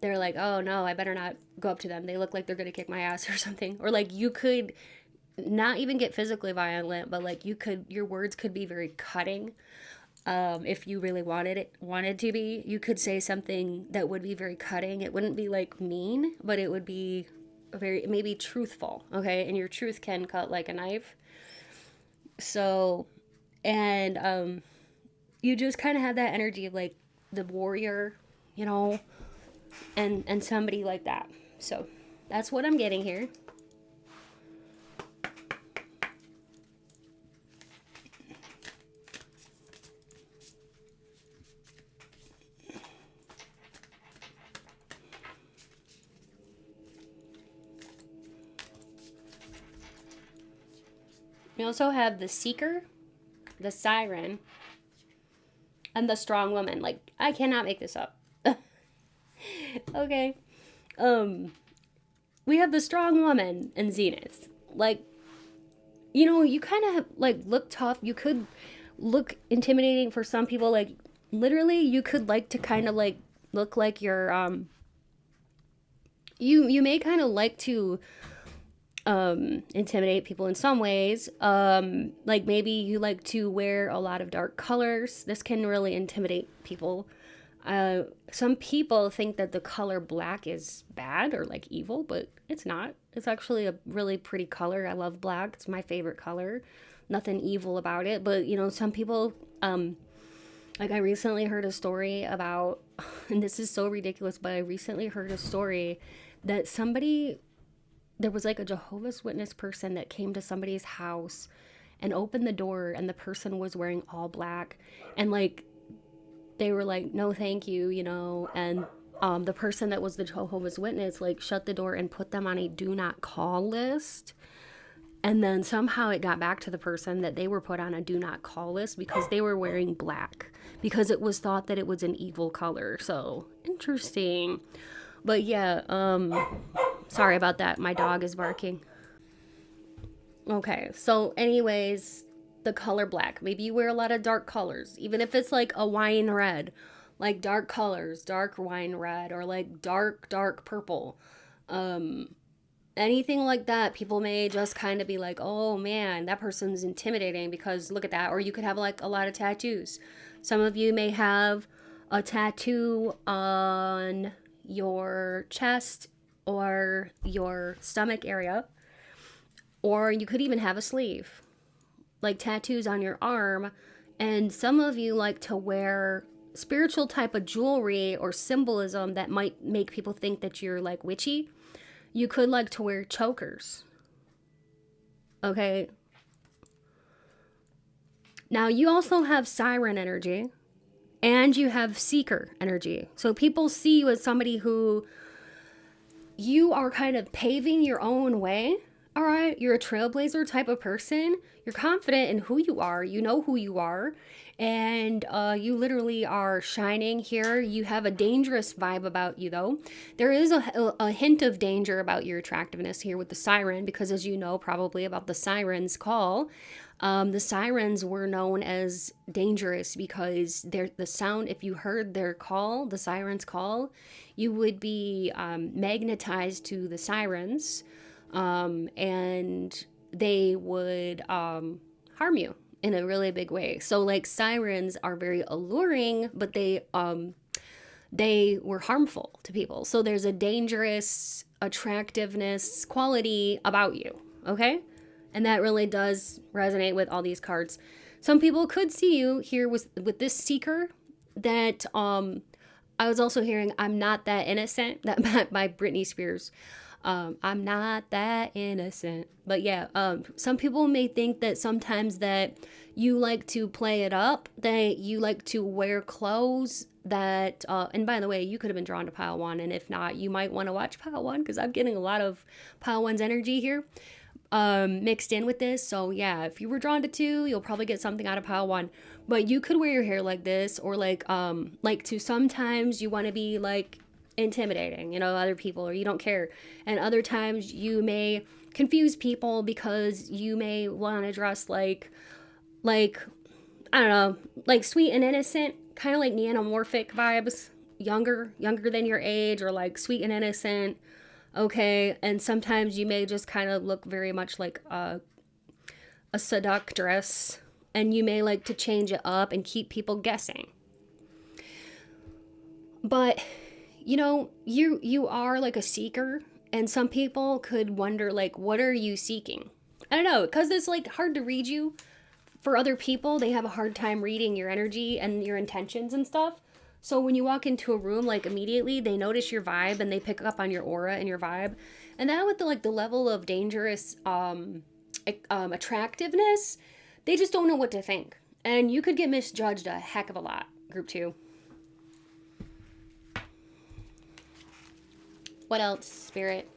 They're like, oh no, I better not go up to them. They look like they're gonna kick my ass or something. Or like you could not even get physically violent, but like your words could be very cutting. If you really wanted to be, you could say something that would be very cutting. It wouldn't be like mean, but it would be very maybe truthful. Okay, and your truth can cut like a knife. So. And you just kind of have that energy of like the warrior, you know, and somebody like that. So that's what I'm getting here. We also have the Seeker. the Siren, and the Strong Woman. Like, I cannot make this up. Okay. We have the Strong Woman in Zenith. Like, you know, you kind of like look tough. You could look intimidating for some people. Like, literally, you could like to kind of like look like you're you may kind of like to intimidate people in some ways. Like maybe you like to wear a lot of dark colors. This can really intimidate people. Some people think that the color black is bad or like evil, but it's not. It's actually a really pretty color. I love black. It's my favorite color. Nothing evil about it. But, you know, some people, like I recently heard a story about, and this is so ridiculous, but I recently heard a story that there was like a Jehovah's Witness person that came to somebody's house and opened the door, and the person was wearing all black, and like, they were like, no, thank you, you know, and the person that was the Jehovah's Witness, like, shut the door and put them on a do not call list. And then somehow it got back to the person that they were put on a do not call list because they were wearing black, because it was thought that it was an evil color. So, interesting. But yeah, sorry about that. My dog is barking. Okay, so anyways, the color black. Maybe you wear a lot of dark colors, even if it's like a wine red, like dark colors, dark wine red, or like dark purple. Anything like that, people may just kind of be like, oh man, that person's intimidating because look at that. Or you could have like a lot of tattoos. Some of you may have a tattoo on your chest or your stomach area, or you could even have a sleeve, like tattoos on your arm. And some of you like to wear spiritual type of jewelry or symbolism that might make people think that you're like witchy. You could like to wear chokers. Okay. Now you also have siren energy and you have seeker energy. So people see you as somebody who you are kind of paving your own way. All right, you're a trailblazer type of person. You're confident in who you are. You know who you are. And you literally are shining here. You have a dangerous vibe about you, though. There is a hint of danger about your attractiveness here with the siren, because as you know probably about the siren's call, the sirens were known as dangerous because the sound, if you heard their call, the siren's call, you would be magnetized to the sirens. And they would harm you in a really big way. So like sirens are very alluring, but they were harmful to people. So there's a dangerous attractiveness quality about you, okay? And that really does resonate with all these cards. Some people could see you here with this seeker that I was also hearing I'm Not That Innocent, that by Britney Spears. I'm not that innocent. But yeah, some people may think that sometimes that you like to play it up, that you like to wear clothes that, and by the way, you could have been drawn to pile one, and if not, you might want to watch pile one, because I'm getting a lot of pile one's energy here mixed in with this. So yeah, if you were drawn to two, you'll probably get something out of pile one. But you could wear your hair like this, or like to sometimes you want to be like intimidating, you know, other people, or you don't care. And other times you may confuse people because you may want to dress like I don't know, like sweet and innocent, kind of like neomorphic vibes, younger than your age, or like sweet and innocent. Okay. And sometimes you may just kind of look very much like a seductress, and you may like to change it up and keep people guessing. But you know, you are like a seeker, and some people could wonder, like, what are you seeking? I don't know, because it's like hard to read you. For other people, they have a hard time reading your energy and your intentions and stuff. So when you walk into a room, like immediately they notice your vibe and they pick up on your aura and your vibe. And that with the level of dangerous attractiveness, they just don't know what to think. And you could get misjudged a heck of a lot, group 2. What else, Spirit?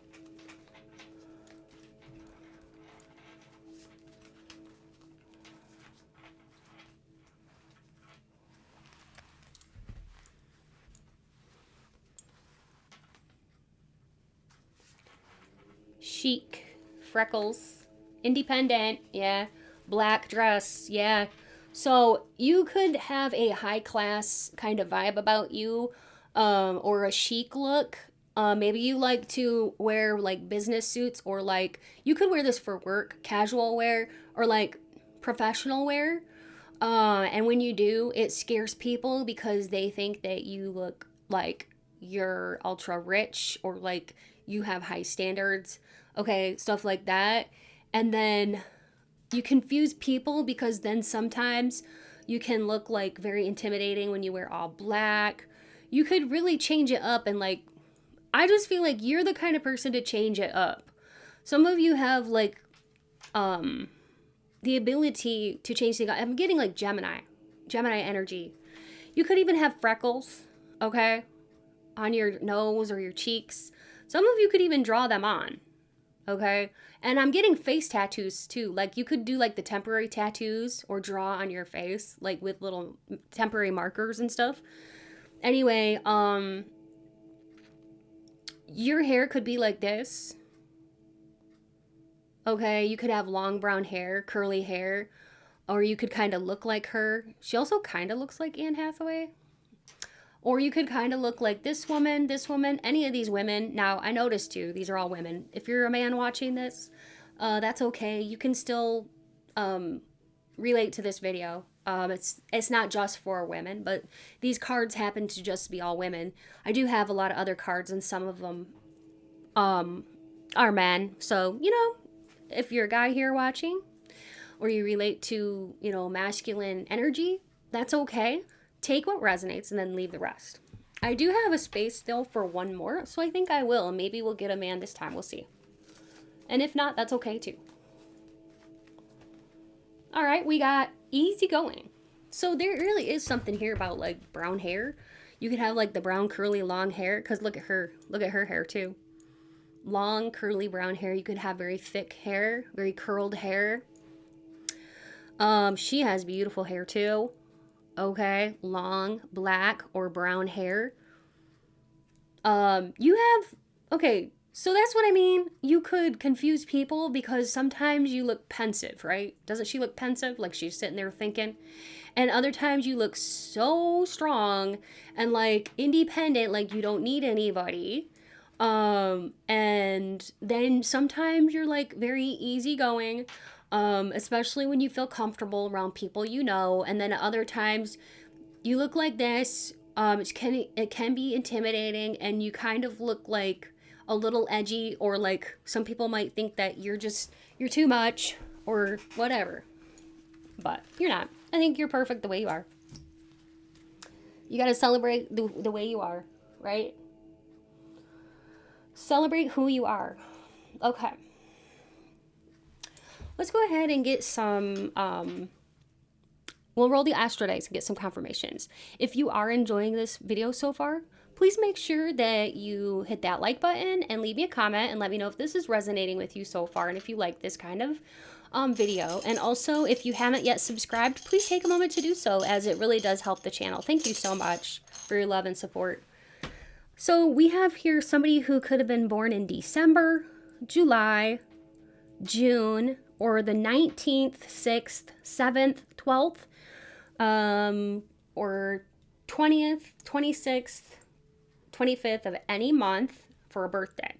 chic, freckles, independent, yeah, black dress, yeah. So you could have a high class kind of vibe about you, or a chic look. Maybe you like to wear like business suits, or like you could wear this for work, casual wear, or like professional wear. And when you do, it scares people because they think that you look like you're ultra rich, or like you have high standards. Okay, stuff like that. And then you confuse people because then sometimes you can look like very intimidating when you wear all black. You could really change it up, and like, I just feel like you're the kind of person to change it up. Some of you have like the ability to change things. I'm getting like Gemini energy. You could even have freckles, okay, on your nose or your cheeks. Some of you could even draw them on, okay? And I'm getting face tattoos too. Like you could do like the temporary tattoos or draw on your face, like with little temporary markers and stuff. Anyway, your hair could be like this. Okay, you could have long brown hair, curly hair, or you could kind of look like her. She also kind of looks like Anne Hathaway. Or you could kind of look like this woman, any of these women. Now, I noticed too, these are all women. If you're a man watching this, that's okay. You can still relate to this video. It's not just for women, but these cards happen to just be all women. I do have a lot of other cards, and some of them are men. So, you know, if you're a guy here watching, or you relate to, you know, masculine energy, that's okay. Take what resonates and then leave the rest. I do have a space still for one more, so I think I will. Maybe we'll get a man this time. We'll see. And if not, that's okay too. All right, we got easy going. So there really is something here about like brown hair. You could have like the brown curly long hair, because look at her hair too. Long curly brown hair. You could have very thick hair, very curled hair. She has beautiful hair too. Okay, long black or brown hair. You have, okay, so that's what I mean. You could confuse people because sometimes you look pensive, right? Doesn't she look pensive? Like she's sitting there thinking. And other times you look so strong and like independent, like you don't need anybody. And then sometimes you're like very easygoing, especially when you feel comfortable around people you know. And then at other times you look like this. It can be intimidating, and you kind of look like a little edgy, or like some people might think that you're too much or whatever. But you're not. I think you're perfect the way you are. You got to celebrate the way you are, right? Celebrate who you are. Okay. Let's go ahead and get some, we'll roll the astro dice and get some confirmations. If you are enjoying this video so far, please make sure that you hit that like button and leave me a comment and let me know if this is resonating with you so far and if you like this kind of video. And also, if you haven't yet subscribed, please take a moment to do so, as it really does help the channel. Thank you so much for your love and support. So we have here somebody who could have been born in December, July, June, or the 19th, 6th, 7th, 12th, or 20th, 26th, 25th of any month for a birthday.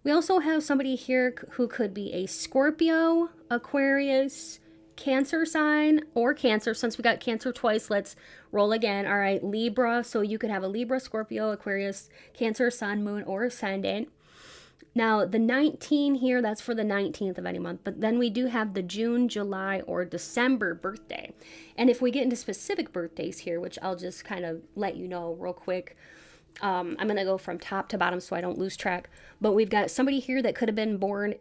We also have somebody here who could be a Scorpio, Aquarius, Cancer sign, or Cancer. Since we got Cancer twice, let's roll again. All right, Libra. So you could have a Libra, Scorpio, Aquarius, Cancer, Sun, Moon, or Ascendant. Now, the 19 here, that's for the 19th of any month. But then we do have the June, July, or December birthday. And if we get into specific birthdays here, which I'll just kind of let you know real quick, I'm going to go from top to bottom so I don't lose track. But we've got somebody here that could have been born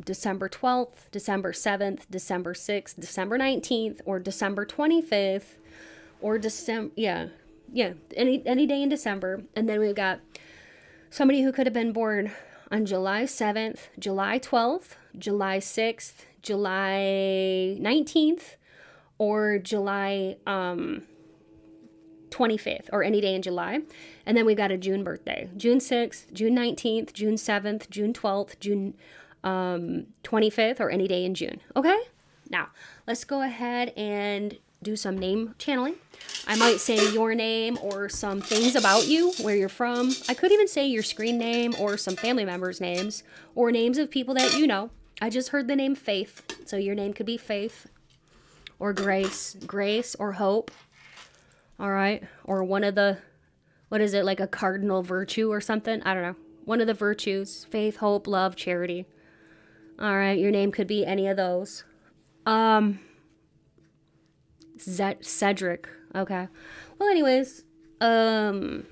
December 12th, December 7th, December 6th, December 19th, or December 25th, or December, any day in December. And then we've got somebody who could have been born on July 7th, July 12th, July 6th, July 19th, or July 25th, or any day in July. And then we've got a June birthday. June 6th, June 19th, June 7th, June 12th, June 25th, or any day in June. Okay? Now, let's go ahead and do some name channeling. I might say your name or some things about you, where you're from. I could even say your screen name or some family members' names or names of people that you know. I just heard the name Faith, so your name could be Faith or Grace, Grace or Hope. All right? Or one of the, what is it, like a cardinal virtue or something? I don't know. One of the virtues: faith, hope, love, charity. All right, your name could be any of those. Cedric. Okay. Well, anyways, a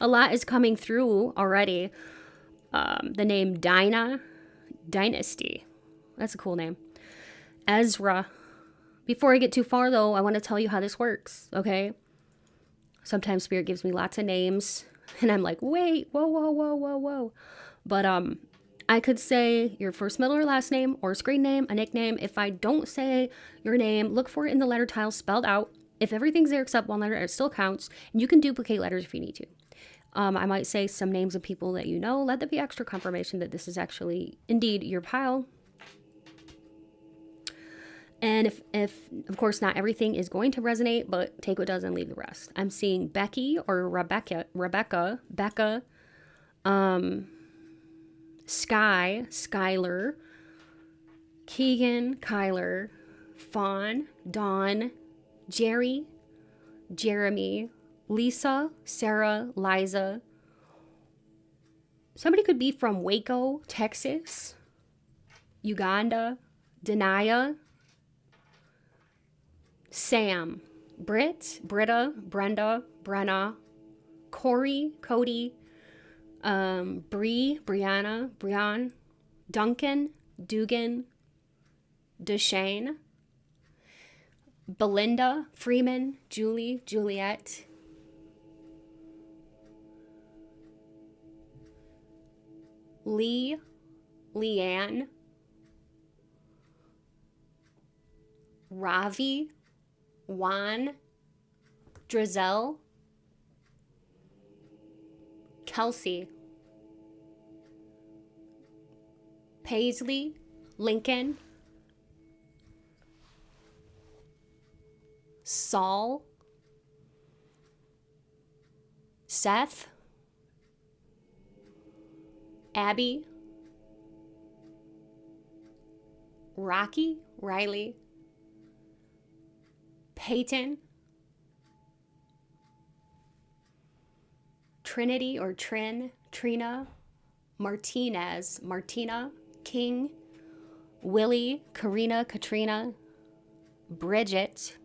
lot is coming through already. The name Dynasty. That's a cool name. Ezra. Before I get too far, though, I want to tell you how this works, okay? Sometimes Spirit gives me lots of names, and I'm like, wait, whoa. But, I could say your first, middle, or last name, or a screen name, a nickname. If I don't say your name, look for it in the letter tile spelled out. If everything's there except one letter, it still counts. And you can duplicate letters if you need to. I might say some names of people that you know. Let that be extra confirmation that this is actually, indeed, your pile. And if of course, not everything is going to resonate, but take what does and leave the rest. I'm seeing Becky or Becca, Sky, Skylar, Keegan, Kyler, Fawn, Dawn, Jerry, Jeremy, Lisa, Sarah, Liza. Somebody could be from Waco, Texas, Uganda, Denia, Sam, Britta, Brenda, Brenna, Corey, Cody, Brianna, Brian, Duncan, Dugan, Deshane, Belinda, Freeman, Julie, Juliet, Lee, Leanne, Ravi, Juan, Drizel, Kelsey, Paisley, Lincoln, Saul, Seth, Abby, Rocky, Riley, Peyton, Trinity or Trin, Trina, Martinez, Martina, King, Willie, Karina, Katrina, Bridget,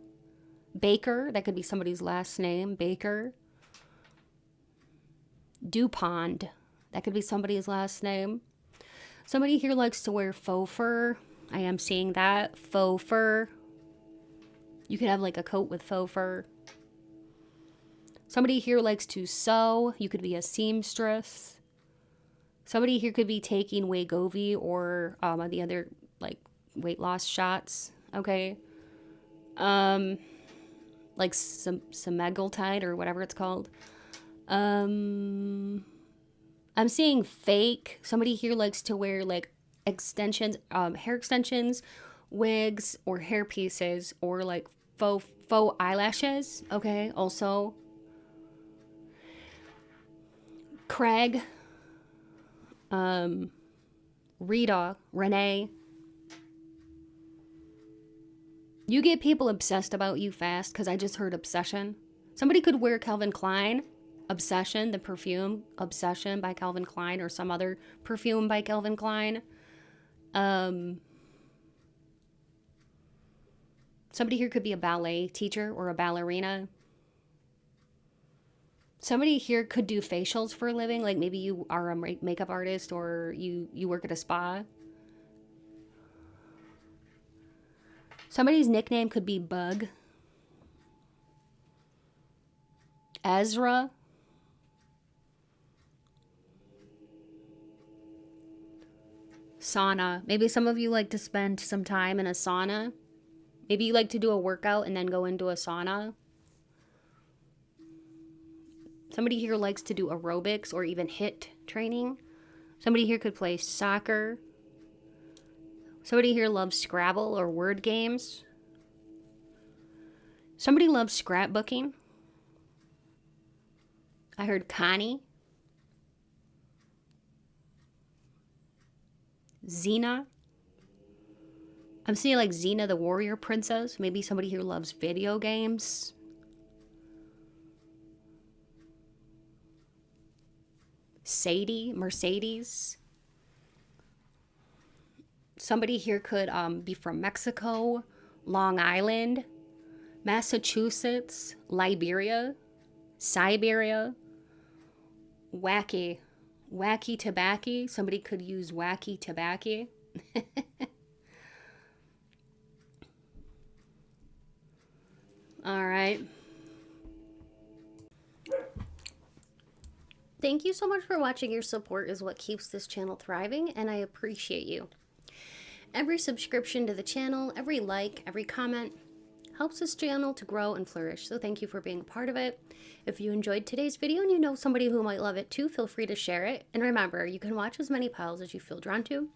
Baker, that could be somebody's last name, Baker, Dupont, that could be somebody's last name. Somebody here likes to wear faux fur. I am seeing that. Faux fur. You could have like a coat with faux fur. Somebody here likes to sew. You could be a seamstress. Somebody here could be taking Wegovy or the other like weight loss shots. Okay. Like some semaglutide or whatever it's called. I'm seeing fake. Somebody here likes to wear like extensions, hair extensions, wigs, or hair pieces, or like faux eyelashes. Okay. Also, Craig, Rita, Renee. You get people obsessed about you fast, because I just heard obsession. Somebody could wear Calvin Klein, Obsession, the perfume, Obsession by Calvin Klein, or some other perfume by Calvin Klein. Somebody here could be a ballet teacher or a ballerina. Somebody here could do facials for a living, like maybe you are a makeup artist or you work at a spa. Somebody's nickname could be Bug. Ezra. Sauna. Maybe some of you like to spend some time in a sauna. Maybe you like to do a workout and then go into a sauna. Somebody here likes to do aerobics or even HIIT training. Somebody here could play soccer. Somebody here loves Scrabble or word games. Somebody loves scrapbooking. I heard Connie. Xena. I'm seeing like Xena the warrior princess. Maybe somebody here loves video games. Sadie, Mercedes. Somebody here could be from Mexico, Long Island, Massachusetts, Liberia, Siberia, wacky tobacco. Somebody could use wacky tobacco. All right. Thank you so much for watching. Your support is what keeps this channel thriving, and I appreciate you. Every subscription to the channel, every like, every comment helps this channel to grow and flourish, so thank you for being a part of it. If you enjoyed today's video and you know somebody who might love it too, feel free to share it. And remember, you can watch as many piles as you feel drawn to.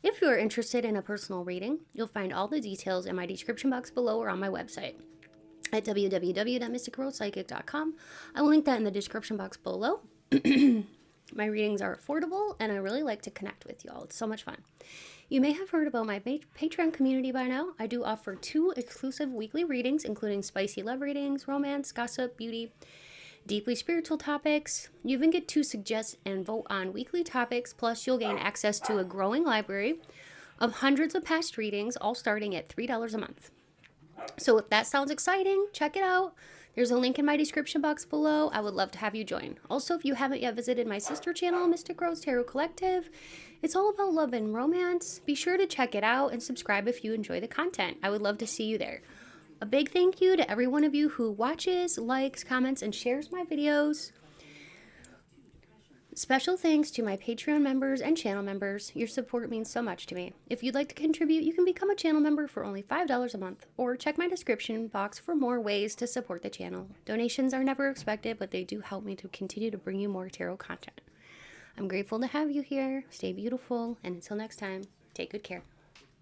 If you are interested in a personal reading, you'll find all the details in my description box below or on my website at www.mysticrosepsychic.com. I will link that in the description box below. My readings are affordable, and I really like to connect with y'all. It's so much fun. You may have heard about my Patreon community by now. I do offer 2 exclusive weekly readings, including spicy love readings, romance, gossip, beauty, deeply spiritual topics. You even get to suggest and vote on weekly topics, plus you'll gain access to a growing library of hundreds of past readings, all starting at $3 a month. So if that sounds exciting, check it out. There's a link in my description box below. I would love to have you join. Also, if you haven't yet visited my sister channel, Mystic Rose Tarot Collective, it's all about love and romance. Be sure to check it out and subscribe if you enjoy the content. I would love to see you there. A big thank you to every one of you who watches, likes, comments, and shares my videos. Special thanks to my Patreon members and channel members. Your support means so much to me. If you'd like to contribute, you can become a channel member for only $5 a month, or check my description box for more ways to support the channel. Donations are never expected, but they do help me to continue to bring you more tarot content. I'm grateful to have you here. Stay beautiful, and until next time, take good care.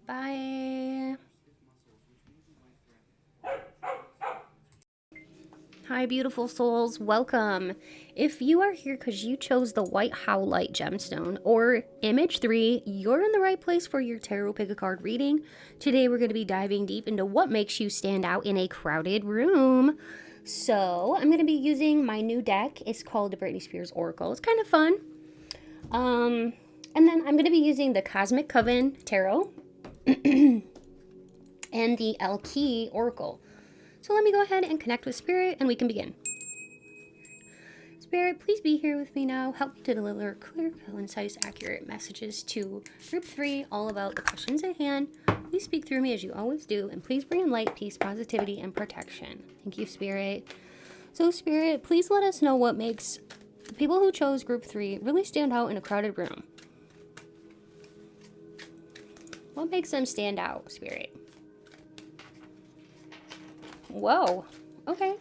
Bye. Hi, beautiful souls. Welcome. If you are here because you chose the white howlite gemstone or image 3, you're in the right place for your tarot pick a card reading. Today, we're going to be diving deep into what makes you stand out in a crowded room. So, I'm going to be using my new deck. It's called the Britney Spears Oracle. It's kind of fun. And then I'm going to be using the Cosmic Coven Tarot and the Alki Oracle. So let me go ahead and connect with Spirit, and we can begin. Spirit, please be here with me now. Help me to deliver clear, concise, accurate messages to Group 3, all about the questions at hand. Please speak through me as you always do, and please bring in light, peace, positivity, and protection. Thank you, Spirit. So, Spirit, please let us know what makes the people who chose Group 3 really stand out in a crowded room. What makes them stand out, Spirit? Whoa, okay.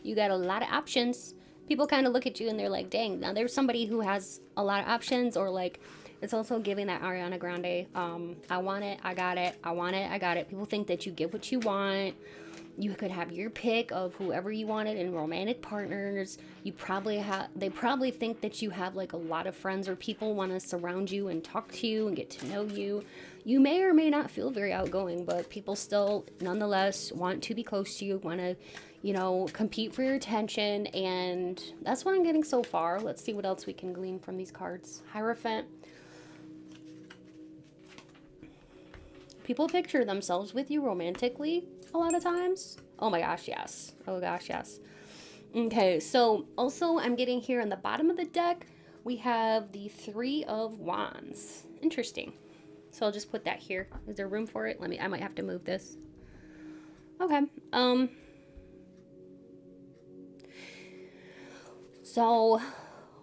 You got a lot of options. People kind of look at you and they're like, dang, now there's somebody who has a lot of options, or like, it's also giving that Ariana Grande, I want it, I got it, I want it, I got it. People think that you get what you want. You could have your pick of whoever you wanted in romantic partners. You probably they probably think that you have like a lot of friends, or people want to surround you and talk to you and get to know you. You may or may not feel very outgoing, but people still nonetheless want to be close to you, want to, you know, compete for your attention. And that's what I'm getting so far. Let's see what else we can glean from these cards. Hierophant. People picture themselves with you romantically a lot of times. Oh my gosh, yes. Oh gosh, yes. Okay, so also I'm getting here on the bottom of the deck, we have the 3 of Wands. Interesting. So I'll just put that here. Is there room for it? I might have to move this. Okay. So,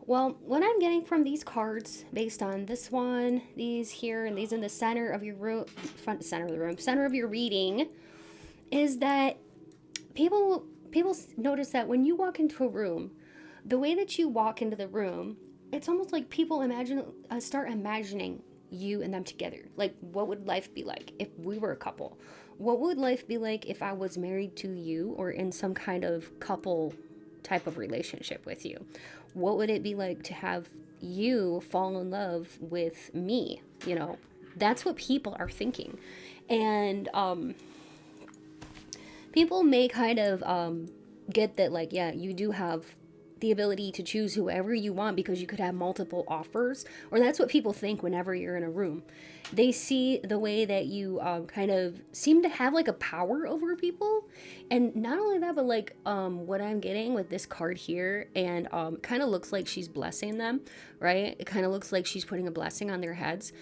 well, what I'm getting from these cards, based on this one, these here, and these in the center of your room, center of your reading, is that people notice that when you walk into a room, the way that you walk into the room it's almost like people start imagining you and them together. Like, what would life be like if we were a couple? What would life be like if I was married to you or in some kind of couple type of relationship with you? What would it be like to have you fall in love with me? You know, that's what people are thinking. And people may kind of get that, like, yeah, you do have the ability to choose whoever you want because you could have multiple offers, or that's what people think whenever you're in a room. They see the way that you kind of seem to have like a power over people. And not only that, but like what I'm getting with this card here, and kind of looks like she's blessing them, right? It kind of looks like she's putting a blessing on their heads.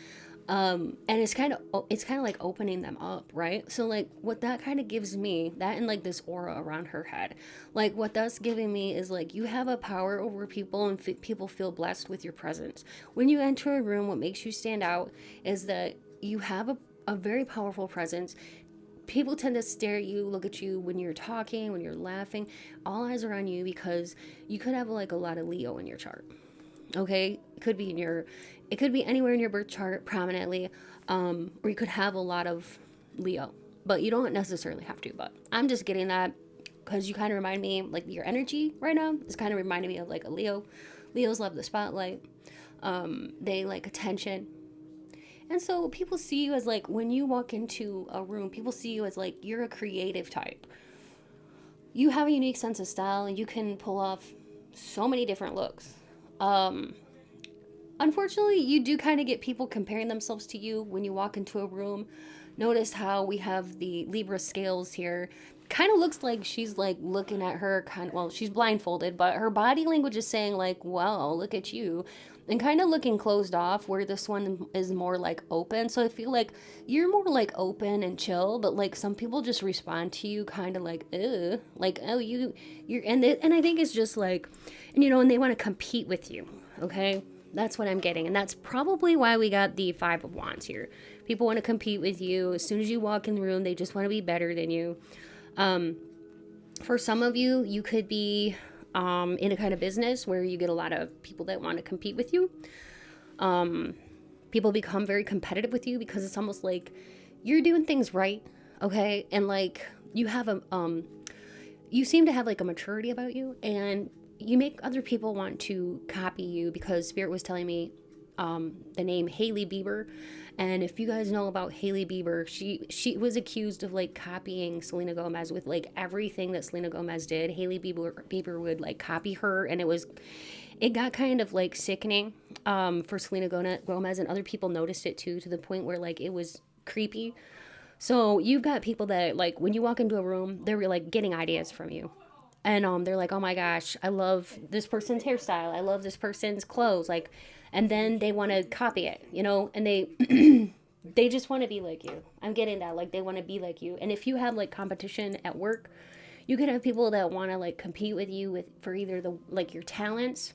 And it's kind of like opening them up, right? So like what that kind of gives me, that and like this aura around her head, like what that's giving me is like you have a power over people, and people feel blessed with your presence. When you enter a room, what makes you stand out is that you have a very powerful presence. People tend to stare at you, look at you when you're talking, when you're laughing. All eyes are on you because you could have like a lot of Leo in your chart. Okay, it could be anywhere in your birth chart prominently, or you could have a lot of Leo, but you don't necessarily have to. But I'm just getting that because you kind of remind me, like your energy right now is kind of reminding me of like a Leo. Leos love the spotlight. They like attention. And so people see you as like, when you walk into a room, people see you as like, you're a creative type. You have a unique sense of style and you can pull off so many different looks. Unfortunately, you do kind of get people comparing themselves to you when you walk into a room. Notice how we have the Libra scales here. Kind of looks like she's like looking at her well, she's blindfolded, but her body language is saying like, wow, look at you. And kind of looking closed off, where this one is more like open. So I feel like you're more like open and chill, but like some people just respond to you kind of like, ugh, like, oh, and I think it's just like, and they want to compete with you, okay? That's what I'm getting. And that's probably why we got the Five of Wands here. People want to compete with you. As soon as you walk in the room, they just want to be better than you. For some of you, you could be in a kind of business where you get a lot of people that want to compete with you. People become very competitive with you because it's almost like you're doing things right, okay? And like you have you seem to have like a maturity about you, and you make other people want to copy you because Spirit was telling me the name Hailey Bieber. And if you guys know about Hailey Bieber, she was accused of like copying Selena Gomez with like everything that Selena Gomez did. Hailey Bieber would like copy her, and it got kind of like sickening for Selena Gomez, and other people noticed it too, to the point where like it was creepy. So you've got people that like when you walk into a room, they're like getting ideas from you. And they're like, oh my gosh, I love this person's hairstyle. I love this person's clothes. Like, and then they want to copy it, and they they just want to be like you. I'm getting that. Like, they want to be like you. And if you have like competition at work, you could have people that want to like compete with you for either your talents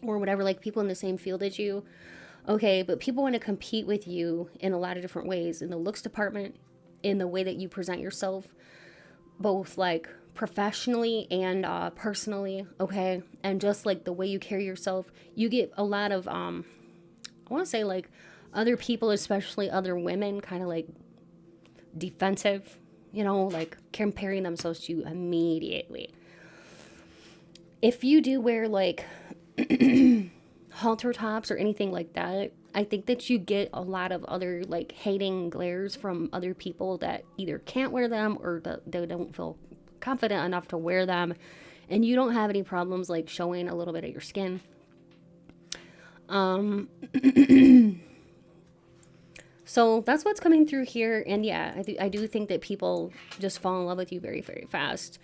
or whatever, like people in the same field as you. Okay, but people want to compete with you in a lot of different ways, in the looks department, in the way that you present yourself, both like professionally and personally, okay? And just like the way you carry yourself, you get a lot of I want to say like other people, especially other women, kind of like defensive, like comparing themselves to you immediately. If you do wear like halter tops or anything like that, I think that you get a lot of other like hating glares from other people that either can't wear them or they don't feel confident enough to wear them, and you don't have any problems like showing a little bit of your skin. So that's what's coming through here. And yeah, I do think that people just fall in love with you very, very fast.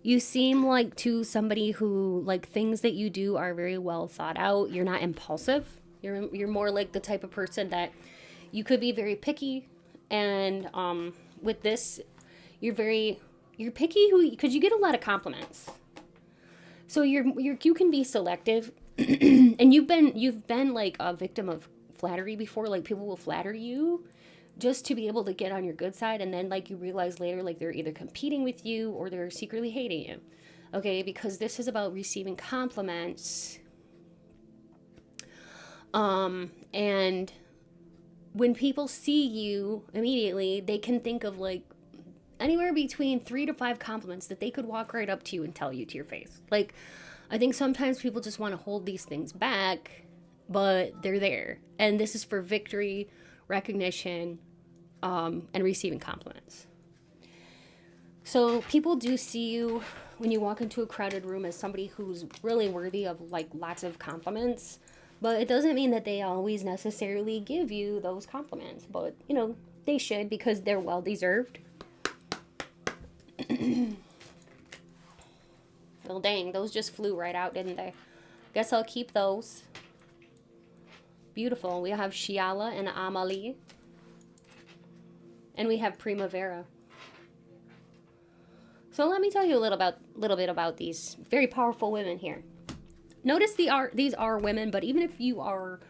You seem like to somebody who like things that you do are very well thought out. You're not impulsive. You're more like the type of person that you could be very picky, and with this, you're picky because you get a lot of compliments. So you can be selective, and you've been like a victim of flattery before. Like people will flatter you just to be able to get on your good side, and then like you realize later like they're either competing with you or they're secretly hating you. Okay, because this is about receiving compliments And when people see you immediately, they can think of like anywhere between 3 to 5 compliments that they could walk right up to you and tell you to your face. Like, I think sometimes people just want to hold these things back, but they're there. And this is for victory, recognition, and receiving compliments. So people do see you when you walk into a crowded room as somebody who's really worthy of like lots of compliments, but it doesn't mean that they always necessarily give you those compliments. But, you know, they should, because they're well deserved. Well, dang, those just flew right out, didn't they? Guess I'll keep those. Beautiful. We have Shiala and Amalie. And we have Primavera. So let me tell you a little bit about these very powerful women here. Notice these are women, but even if you are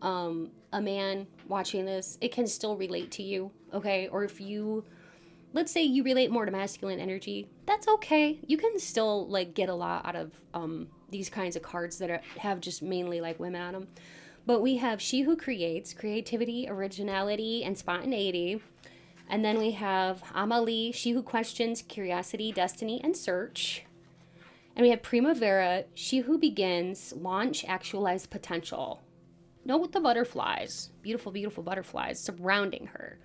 a man watching this, it can still relate to you, okay? Or if you, let's say you relate more to masculine energy, that's okay. You can still like get a lot out of these kinds of cards that have just mainly like women on them. But we have She Who Creates, creativity, originality, and spontaneity. And then we have Amalie, She Who Questions, curiosity, destiny, and search. And we have Primavera, She Who Begins, launch, actualize potential. Note the butterflies, beautiful, beautiful butterflies surrounding her.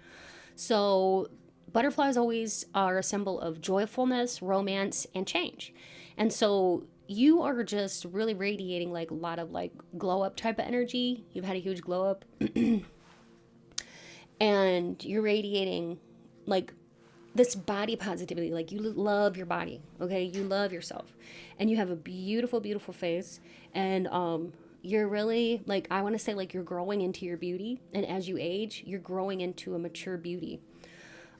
So butterflies always are a symbol of joyfulness, romance, and change. And so you are just really radiating like a lot of like glow up type of energy. You've had a huge glow up. And you're radiating like this body positivity. Like you love your body, okay? You love yourself. And you have a beautiful, beautiful face. And you're really like, I want to say like you're growing into your beauty. And as you age, you're growing into a mature beauty.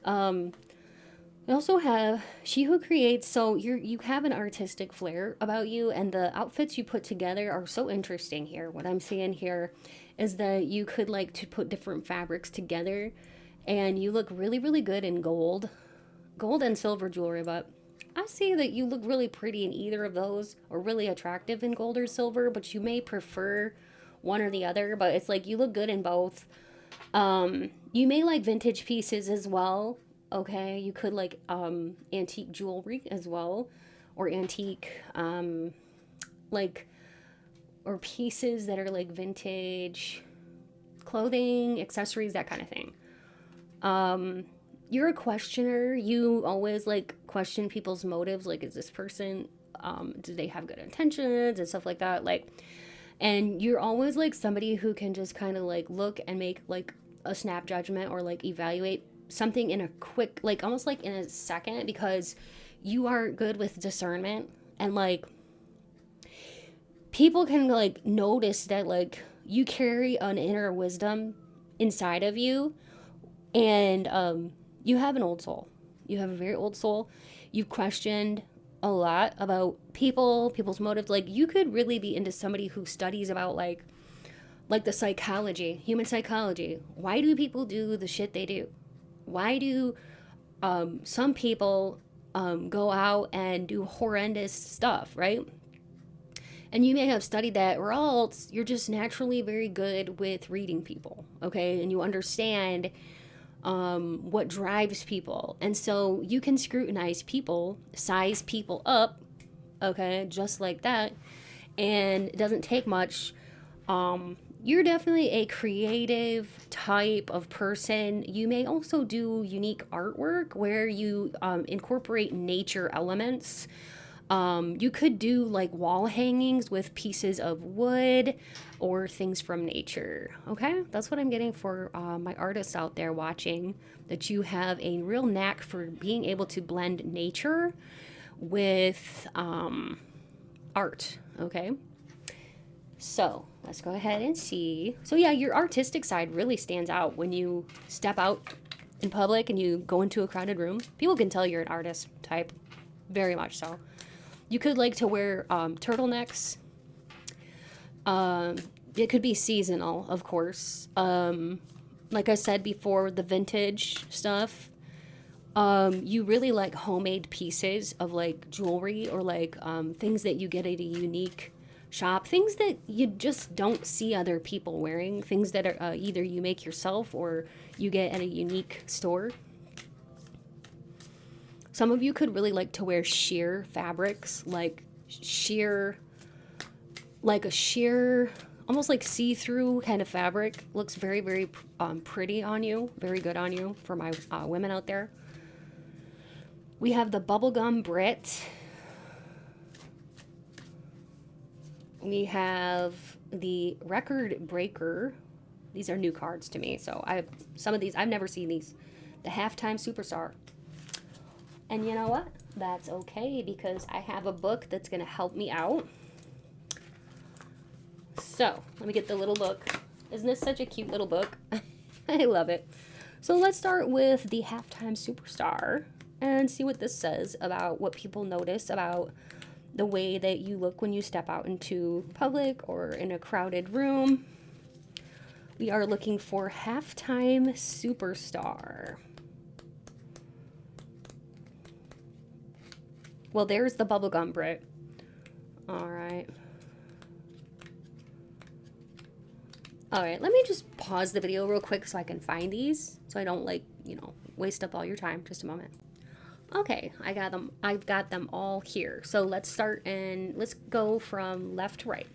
We also have She Who Creates. So you have an artistic flair about you, and the outfits you put together are so interesting here. What I'm seeing here is that you could like to put different fabrics together, and you look really, really good in gold and silver jewelry. But I see that you look really pretty in either of those, or really attractive in gold or silver, but you may prefer one or the other. But it's like you look good in both. You may like vintage pieces as well. Okay, you could like antique jewelry as well, or antique like, or pieces that are like vintage clothing, accessories, that kind of thing. You're a questioner. You always like question people's motives. Like, is this person, do they have good intentions and stuff like that? Like, and you're always like somebody who can just kind of like look and make like a snap judgment, or like evaluate something in a quick, like almost like in a second, because you are good with discernment. And like people can like notice that like you carry an inner wisdom inside of you, and you have an old soul. You have a very old soul. You've questioned a lot about people's motives. Like you could really be into somebody who studies about like the psychology, human psychology. Why do people do the shit they do? Why do some people go out and do horrendous stuff, right? And you may have studied that, or else you're just naturally very good with reading people, okay? And you understand what drives people. And so you can scrutinize people, size people up, okay, just like that. And it doesn't take much. You're definitely a creative type of person. You may also do unique artwork where you incorporate nature elements. You could do like wall hangings with pieces of wood or things from nature. Okay, that's what I'm getting for my artists out there watching, that you have a real knack for being able to blend nature with art. Okay, so let's go ahead and see. So yeah, your artistic side really stands out when you step out in public and you go into a crowded room. People can tell you're an artist type, very much so. You could like to wear turtlenecks. It could be seasonal, of course. Like I said before, the vintage stuff. You really like homemade pieces of like jewelry, or like things that you get at a unique shop, things that you just don't see other people wearing, things that are either you make yourself or you get at a unique store. Some of you could really like to wear sheer fabrics, like a sheer, almost like see-through kind of fabric. Looks very, very pretty on you, very good on you for my women out there. We have the Bubblegum Brit. We have the Record Breaker. These are new cards to me, so some of these I've never seen these. The Halftime Superstar. And you know what? That's okay, because I have a book that's going to help me out. So, let me get the little book. Isn't this such a cute little book? I love it. So let's start with the Halftime Superstar and see what this says about what people notice about the way that you look when you step out into public or in a crowded room. We are looking for Halftime Superstar. Well, there's the Bubblegum Brit. All right. All right, let me just pause the video real quick so I can find these, so I don't, like, you know, waste up all your time. Just a moment. Okay, I got them. I've got them all here. So let's start and let's go from left to right.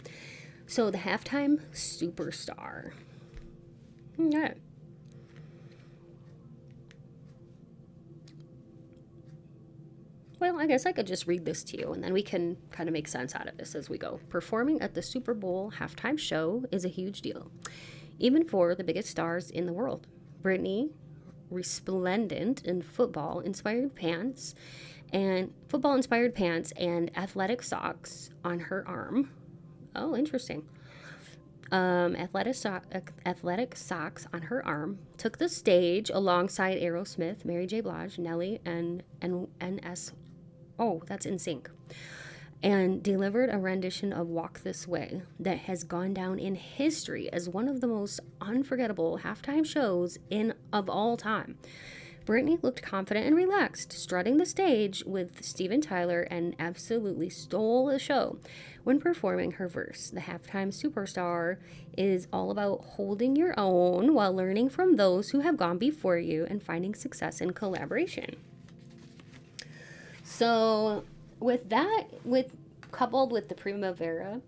So the Halftime Superstar. Okay. Well, I guess I could just read this to you, and then we can kind of make sense out of this as we go. Performing at the Super Bowl halftime show is a huge deal, even for the biggest stars in the world. Britney, resplendent in football-inspired pants and athletic socks on her arm. Oh, interesting. Athletic socks on her arm, took the stage alongside Aerosmith, Mary J. Blige, Nelly, and NS. Oh, that's NSYNC. And delivered a rendition of Walk This Way that has gone down in history as one of the most unforgettable halftime shows of all time. Britney looked confident and relaxed, strutting the stage with Steven Tyler, and absolutely stole the show when performing her verse. The Halftime Superstar is all about holding your own while learning from those who have gone before you and finding success in collaboration. So with that, coupled with the Primavera,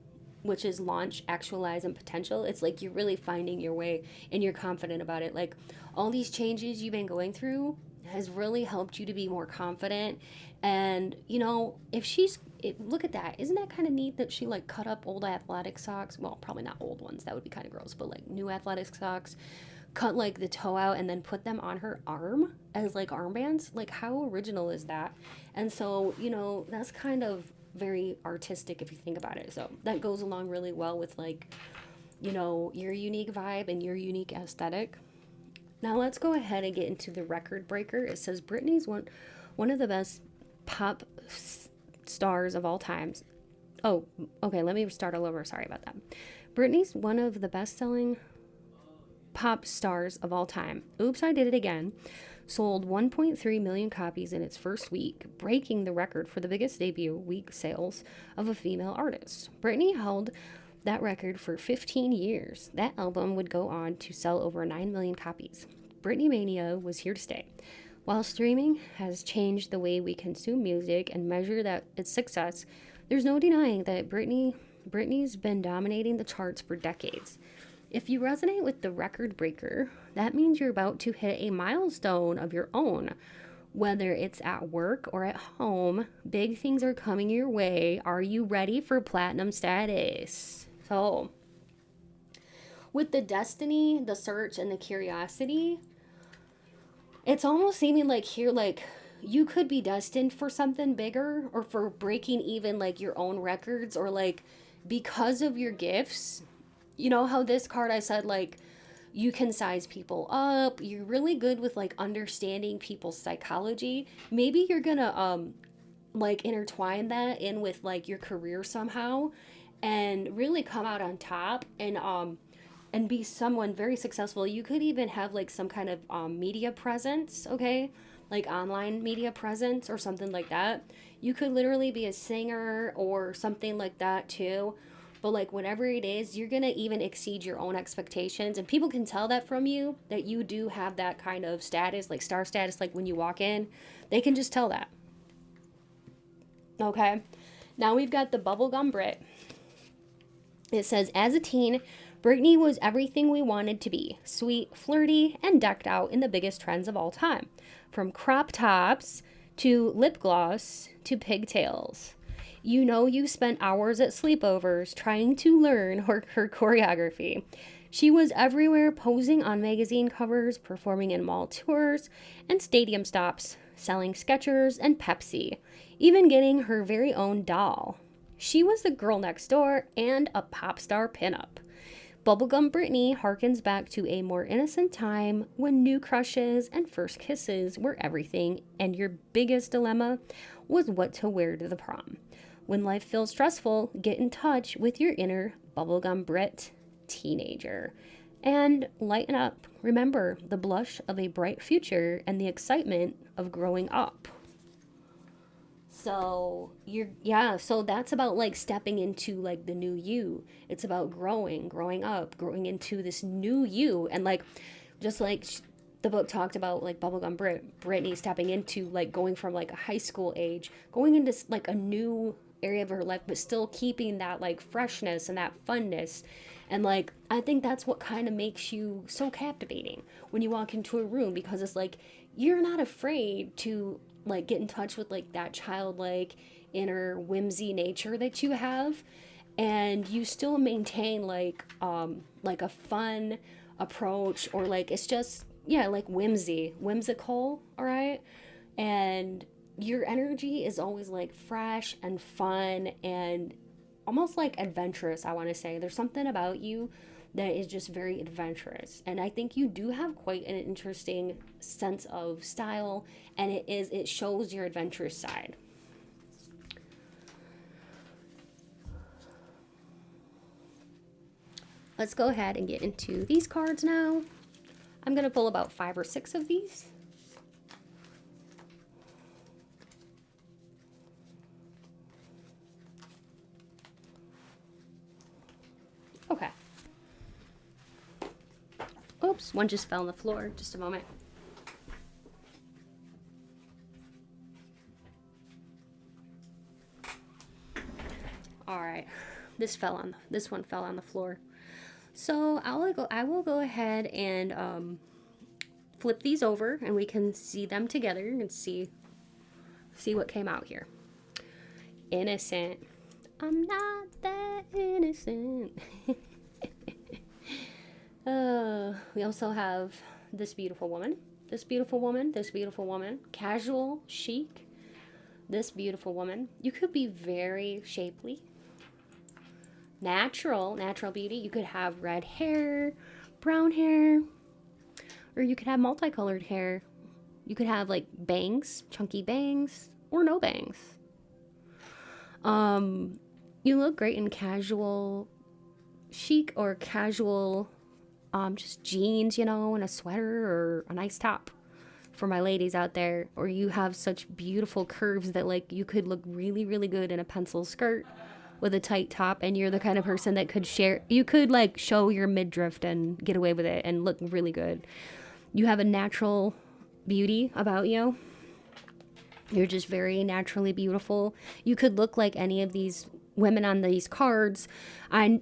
which is launch, actualize, and potential, it's like you're really finding your way and you're confident about it. Like, all these changes you've been going through has really helped you to be more confident. And, you know, look at that. Isn't that kind of neat that she, like, cut up old athletic socks? Well, probably not old ones. That would be kind of gross. But, like, new athletic socks, cut, like, the toe out and then put them on her arm as, like, armbands. Like, how original is that? And so, you know, that's kind of very artistic if you think about it. So that goes along really well with, like, you know, your unique vibe and your unique aesthetic. Now let's go ahead and get into the Record Breaker. It says Britney's one of the best pop stars of all times. Oh, okay, let me start all over. Sorry about that. Britney's one of the best-selling pop stars of all time. Oops, I Did It Again sold 1.3 million copies in its first week, breaking the record for the biggest debut week sales of a female artist. Britney held that record for 15 years. That album would go on to sell over 9 million copies. Britney Mania was here to stay. While streaming has changed the way we consume music and measure its success, there's no denying that Britney's been dominating the charts for decades. If you resonate with the Record Breaker, that means you're about to hit a milestone of your own. Whether it's at work or at home, big things are coming your way. Are you ready for platinum status? So, with the destiny, the search, and the curiosity, it's almost seeming like here, like, you could be destined for something bigger, or for breaking even, like, your own records, or, like, because of your gifts. You know how this card I said, like, you can size people up. You're really good with, like, understanding people's psychology. Maybe you're gonna, like, intertwine that in with, like, your career somehow and really come out on top and be someone very successful. You could even have, like, some kind of media presence, okay? Like online media presence or something like that. You could literally be a singer or something like that too. but like whatever it is, you're gonna even exceed your own expectations, and people can tell that from you, that you do have that kind of status, like star status. Like when you walk in, they can just tell that. Okay, now we've got the bubblegum Brit. It says, as a teen, Britney was everything we wanted to be: sweet, flirty, and decked out in the biggest trends of all time, from crop tops to lip gloss to pigtails. You know, you spent hours at sleepovers trying to learn her choreography. She was everywhere, posing on magazine covers, performing in mall tours and stadium stops, selling Skechers and Pepsi, even getting her very own doll. She was the girl next door and a pop star pinup. Bubblegum Britney harkens back to a more innocent time when new crushes and first kisses were everything, and your biggest dilemma was what to wear to the prom. When life feels stressful, get in touch with your inner Bubblegum Brit teenager and lighten up. Remember the blush of a bright future and the excitement of growing up. So so that's about like stepping into like the new you. It's about growing up, growing into this new you. And like, just like the book talked about, like Bubblegum Britney stepping into like going from like a high school age, going into like a new area of her life, but still keeping that like freshness and that funness. And like, I think that's what kind of makes you so captivating when you walk into a room, because it's like, you're not afraid to like get in touch with like that childlike inner whimsy nature that you have, and you still maintain like a fun approach, or like it's just like whimsical, all right? And your energy is always like fresh and fun and almost like adventurous. I want to say there's something about you that is just very adventurous, and I think you do have quite an interesting sense of style, and it shows your adventurous side. Let's go ahead and get into these cards now. I'm going to pull about 5 or 6 of these. Okay. Oops, one just fell on the floor. Just a moment. All right, this one fell on the floor. So I will go ahead and flip these over, and we can see them together and see what came out here. Innocent. I'm not that innocent. We also have this beautiful woman, this beautiful woman, this beautiful woman, casual, chic, this beautiful woman. You could be very shapely, natural beauty. You could have red hair, brown hair, or you could have multicolored hair. You could have like bangs, chunky bangs, or no bangs. You look great in casual chic or casual just jeans, you know, and a sweater or a nice top for my ladies out there. Or you have such beautiful curves that like you could look really, really good in a pencil skirt with a tight top, and you're the kind of person that you could like show your midriff and get away with it and look really good. You have a natural beauty about you. You're just very naturally beautiful. You could look like any of these women on these cards. I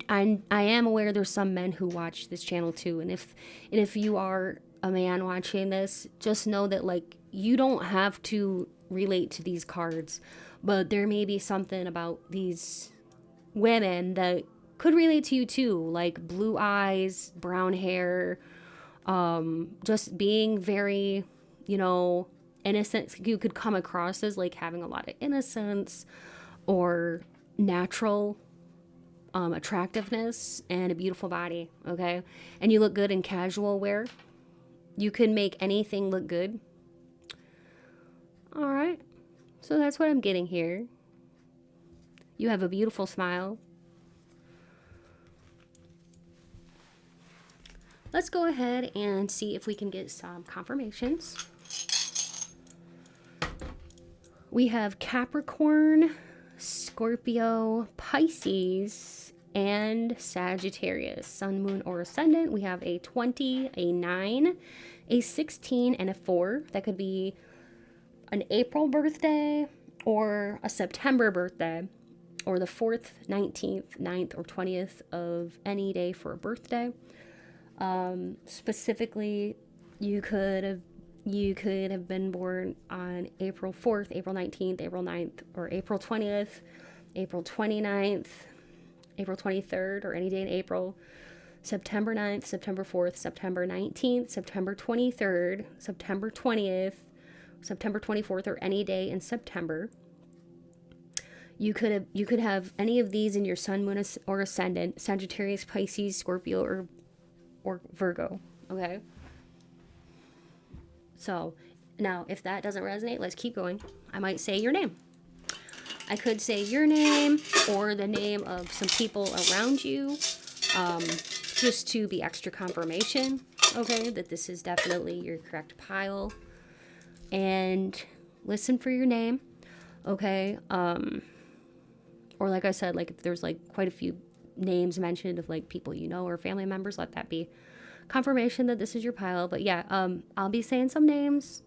am aware there's some men who watch this channel too, and if you are a man watching this, just know that like you don't have to relate to these cards, but there may be something about these women that could relate to you too, like blue eyes, brown hair, just being very, you know, innocent. You could come across as like having a lot of innocence or natural attractiveness and a beautiful body, okay? And you look good in casual wear. You can make anything look good. All right, so that's what I'm getting here. You have a beautiful smile. Let's go ahead and see if we can get some confirmations. We have Capricorn, Scorpio, Pisces, and Sagittarius. Sun, moon, or ascendant, we have a 20, a 9, a 16, and a 4. That could be an April birthday or a September birthday, or the 4th, 19th, 9th, or 20th of any day for a birthday. Specifically, you could have been born on April 4th, April 19th, April 9th, or April 20th, April 29th, April 23rd, or any day in April, September 9th, September 4th, September 19th, September 23rd, September 20th, September 24th, or any day in September. You could have any of these in your sun, moon, or ascendant: Sagittarius, Pisces, Scorpio, or Virgo. Okay. So now, if that doesn't resonate, let's keep going. I might say your name. I could say your name or the name of some people around you, just to be extra confirmation, okay, that this is definitely your correct pile. And listen for your name, okay? Or like I said, like if there's like quite a few names mentioned of like people you know or family members, let that be confirmation that this is your pile. But yeah, I'll be saying some names.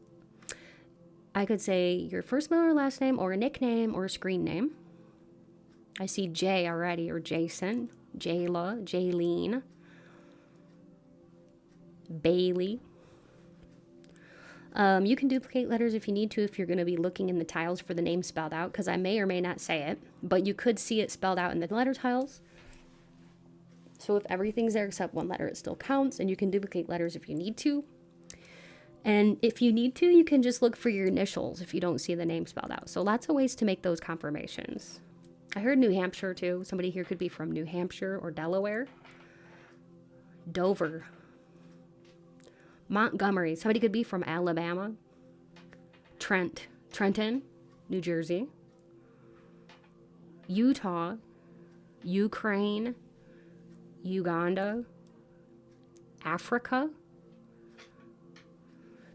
I could say your first, middle, or last name, or a nickname, or a screen name. I see Jay already, or Jason, Jayla, Jaylene, Bailey. You can duplicate letters if you need to, if you're going to be looking in the tiles for the name spelled out, because I may or may not say it, but you could see it spelled out in the letter tiles. So if everything's there except one letter, it still counts, and you can duplicate letters if you need to. And if you need to, you can just look for your initials if you don't see the name spelled out. So lots of ways to make those confirmations. I heard New Hampshire too. Somebody here could be from New Hampshire or Delaware. Dover. Montgomery. Somebody could be from Alabama. Trenton, New Jersey. Utah. Ukraine. Uganda. Africa.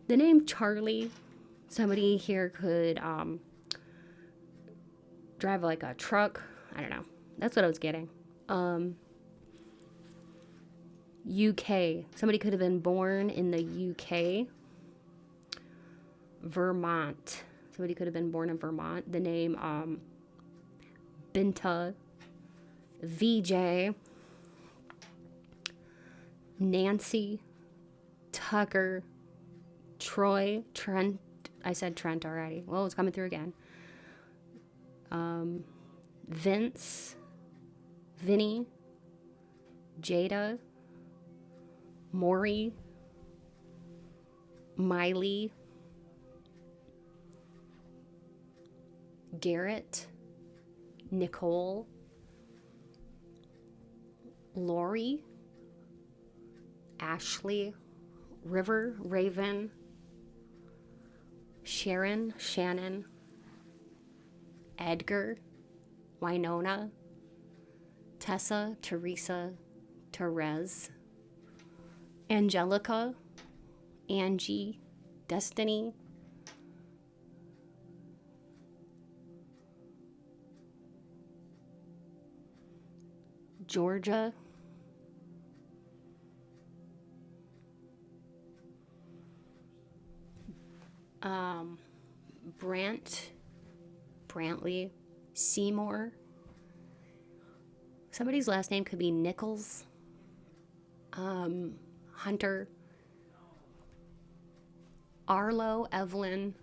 The name Charlie, somebody here could drive like a truck. I don't know. That's what I was getting. UK. Somebody could have been born in the UK. Vermont. Somebody could have been born in Vermont. The name Binta. VJ. Nancy. Tucker. Troy, Trent, I said Trent already. Well, it's coming through again. Vince, Vinny, Jada, Maury, Miley, Garrett, Nicole, Lori, Ashley, River, Raven, Sharon, Shannon, Edgar, Winona, Tessa, Teresa, Therese, Angelica, Angie, Destiny, Georgia, Brantley, Seymour. Somebody's last name could be Nichols, Hunter, Arlo, Evelyn,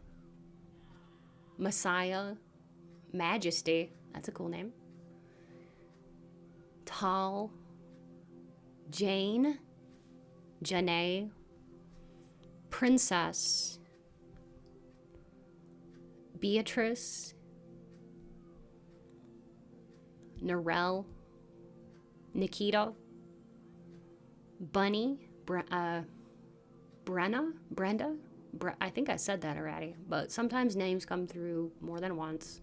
Messiah, Majesty. That's a cool name. Tall, Jane, Janae, Princess, Beatrice, Narelle, Nikita, Bunny, Brenda, I think I said that already, but sometimes names come through more than once.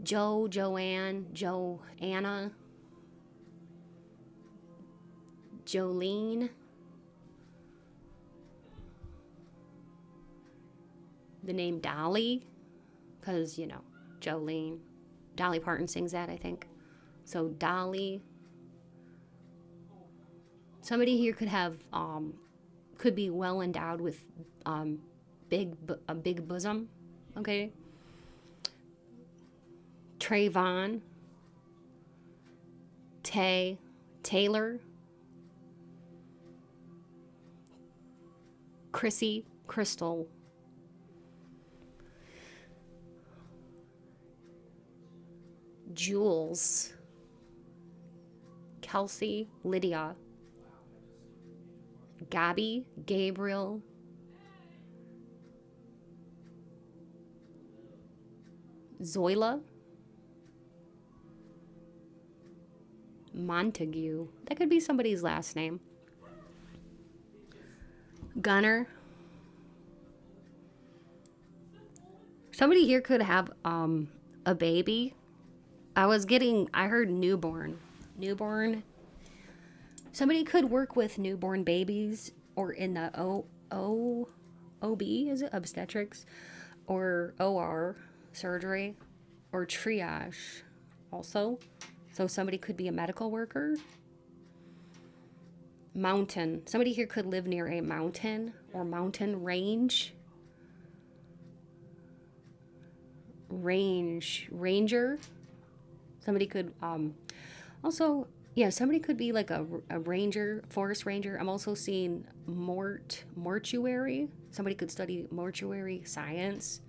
Joe, Joanne, Joanna, Jolene, the name Dolly, because, you know, Jolene. Dolly Parton sings that, I think. So Dolly, Somebody here could have, could be well endowed with a big bosom, okay? Trayvon, Taylor, Chrissy, Crystal, Jules, Kelsey, Lydia, Gabby, Gabriel, Zoila, Montague. That could be somebody's last name. Gunner. Somebody here could have a baby. I heard newborn. Newborn. Somebody could work with newborn babies or in the OB, is it? Obstetrics, or OR, surgery, or triage also. So somebody could be a medical worker. Mountain. Somebody here could live near a mountain or mountain range. Ranger. Somebody could also, yeah, somebody could be like a ranger, forest ranger. I'm also seeing mortuary. Somebody could study mortuary science.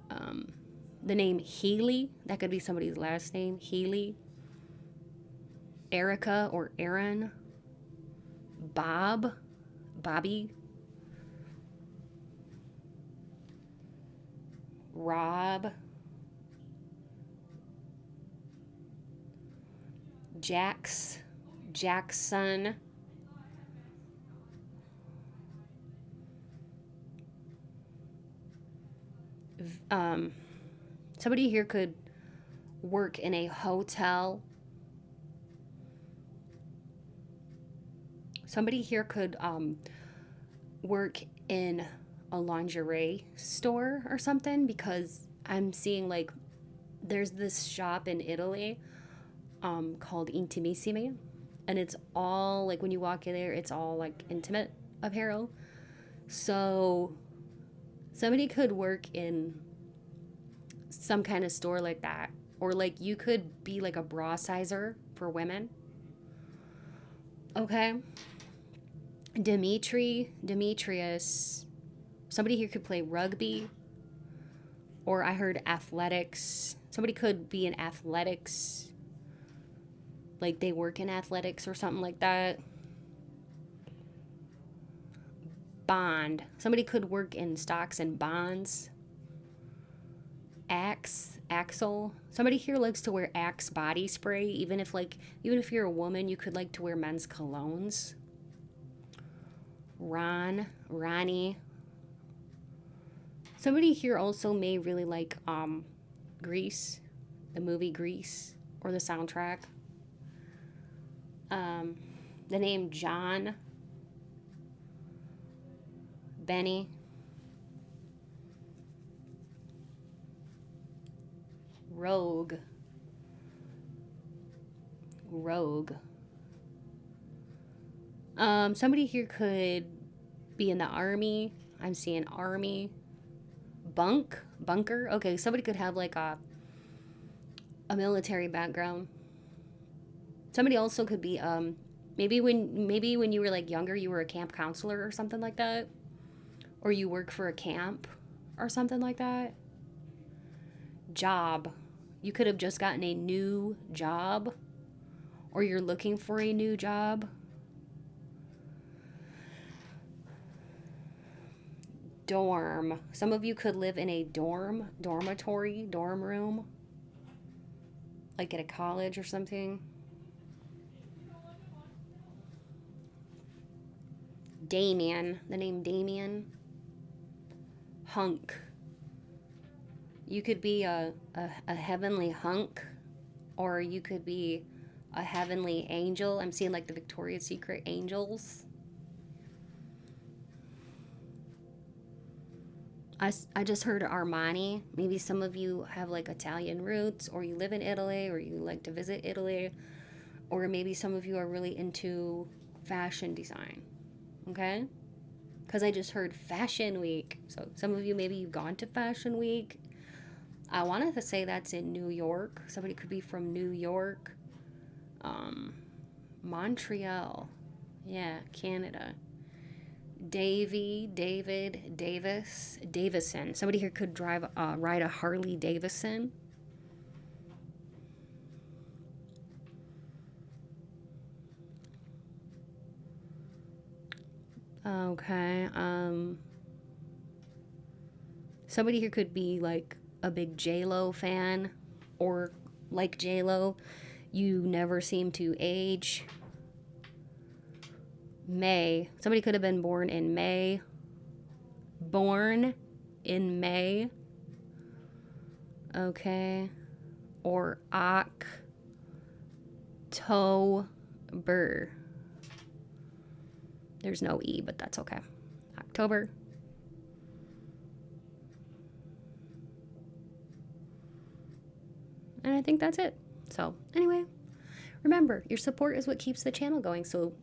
The name Healy, that could be somebody's last name, Healy. Erica or Aaron. Bobby. Rob. Jackson. Somebody here could work in a hotel. Somebody here could work in a lingerie store or something, because I'm seeing like there's this shop in Italy called Intimissimi, and it's all like when you walk in there, it's all like intimate apparel. So somebody could work in some kind of store like that, or like you could be like a bra sizer for women. Okay. Demetrius. Somebody here could play rugby, or I heard athletics. Somebody could be in athletics, like they work in athletics or something like that. Bond. Somebody could work in stocks and bonds. Axel. Somebody here likes to wear Axe body spray. Even if you're a woman, you could like to wear men's colognes. Ronnie. Somebody here also may really like Grease, the movie Grease, or the soundtrack. The name John. Benny. Rogue. Somebody here could be in the army. I'm seeing army. Bunker. Okay, somebody could have like a military background. Somebody also could be maybe when you were like younger, you were a camp counselor or something like that, or you work for a camp or something like that. Job. You could have just gotten a new job, or you're looking for a new job. Dorm. Some of you could live in a dormitory, dorm room, like at a college or something. Damien. The name Damien. Hunk. You could be a heavenly hunk, or you could be a heavenly angel. I'm seeing like the Victoria's Secret angels. I just heard Armani. Maybe some of you have like Italian roots, or you live in Italy, or you like to visit Italy, or maybe some of you are really into fashion design, okay? Because I just heard Fashion Week. So some of you, maybe you've gone to Fashion Week. I wanted to say that's in New York. Somebody could be from New York. Montreal. Yeah, Canada. David, Davis, Davison. Somebody here could ride a Harley Davidson. Okay. Somebody here could be like a big J-Lo fan, or like J-Lo, you never seem to age. May. Somebody could have been born in May. Born in May. Okay. Or October. There's no E, but that's okay. October. And I think that's it. So anyway, remember, your support is what keeps the channel going. So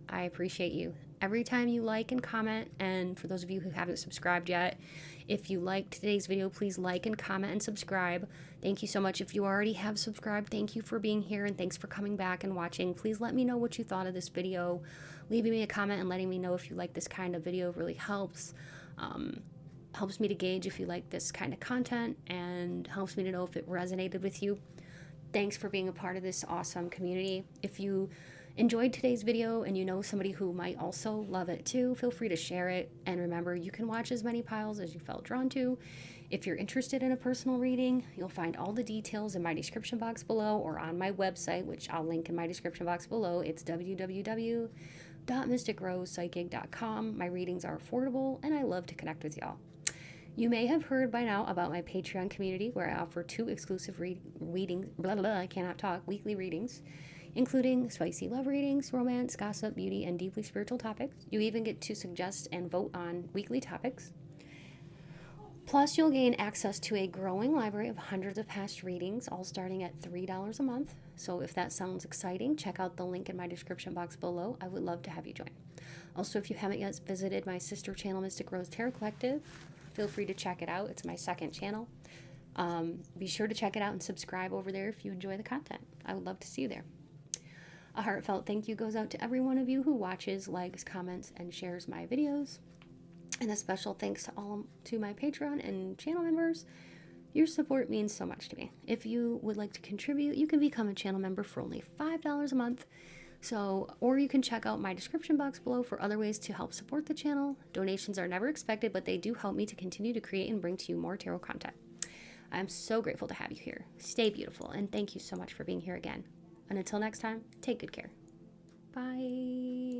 I appreciate you. Every time you like and comment, and for those of you who haven't subscribed yet, if you liked today's video, please like and comment and subscribe. Thank you so much. If you already have subscribed, thank you for being here and thanks for coming back and watching. Please let me know what you thought of this video. Leaving me a comment and letting me know if you like this kind of video really helps. Helps me to gauge if you like this kind of content and helps me to know if it resonated with you. Thanks for being a part of this awesome community. If you enjoyed today's video and you know somebody who might also love it too, feel free to share it. And remember, you can watch as many piles as you felt drawn to. If you're interested in a personal reading, you'll find all the details in my description box below or on my website, which I'll link in my description box below. It's www.mysticrosepsychic.com. My readings are affordable and I love to connect with y'all. You may have heard by now about my Patreon community where I offer 2 exclusive weekly readings, including spicy love readings, romance, gossip, beauty, and deeply spiritual topics. You even get to suggest and vote on weekly topics. Plus, you'll gain access to a growing library of hundreds of past readings, all starting at $3 a month. So if that sounds exciting, check out the link in my description box below. I would love to have you join. Also, if you haven't yet visited my sister channel, Mystic Rose Tarot Collective, feel free to check it out. It's my second channel. Be sure to check it out and subscribe over there if you enjoy the content. I would love to see you there. A heartfelt thank you goes out to every one of you who watches, likes, comments, and shares my videos. And a special thanks to my Patreon and channel members. Your support means so much to me. If you would like to contribute, you can become a channel member for only $5 a month. Or you can check out my description box below for other ways to help support the channel. Donations are never expected, but they do help me to continue to create and bring to you more tarot content. I'm so grateful to have you here. Stay beautiful, and thank you so much for being here again. And until next time, take good care. Bye.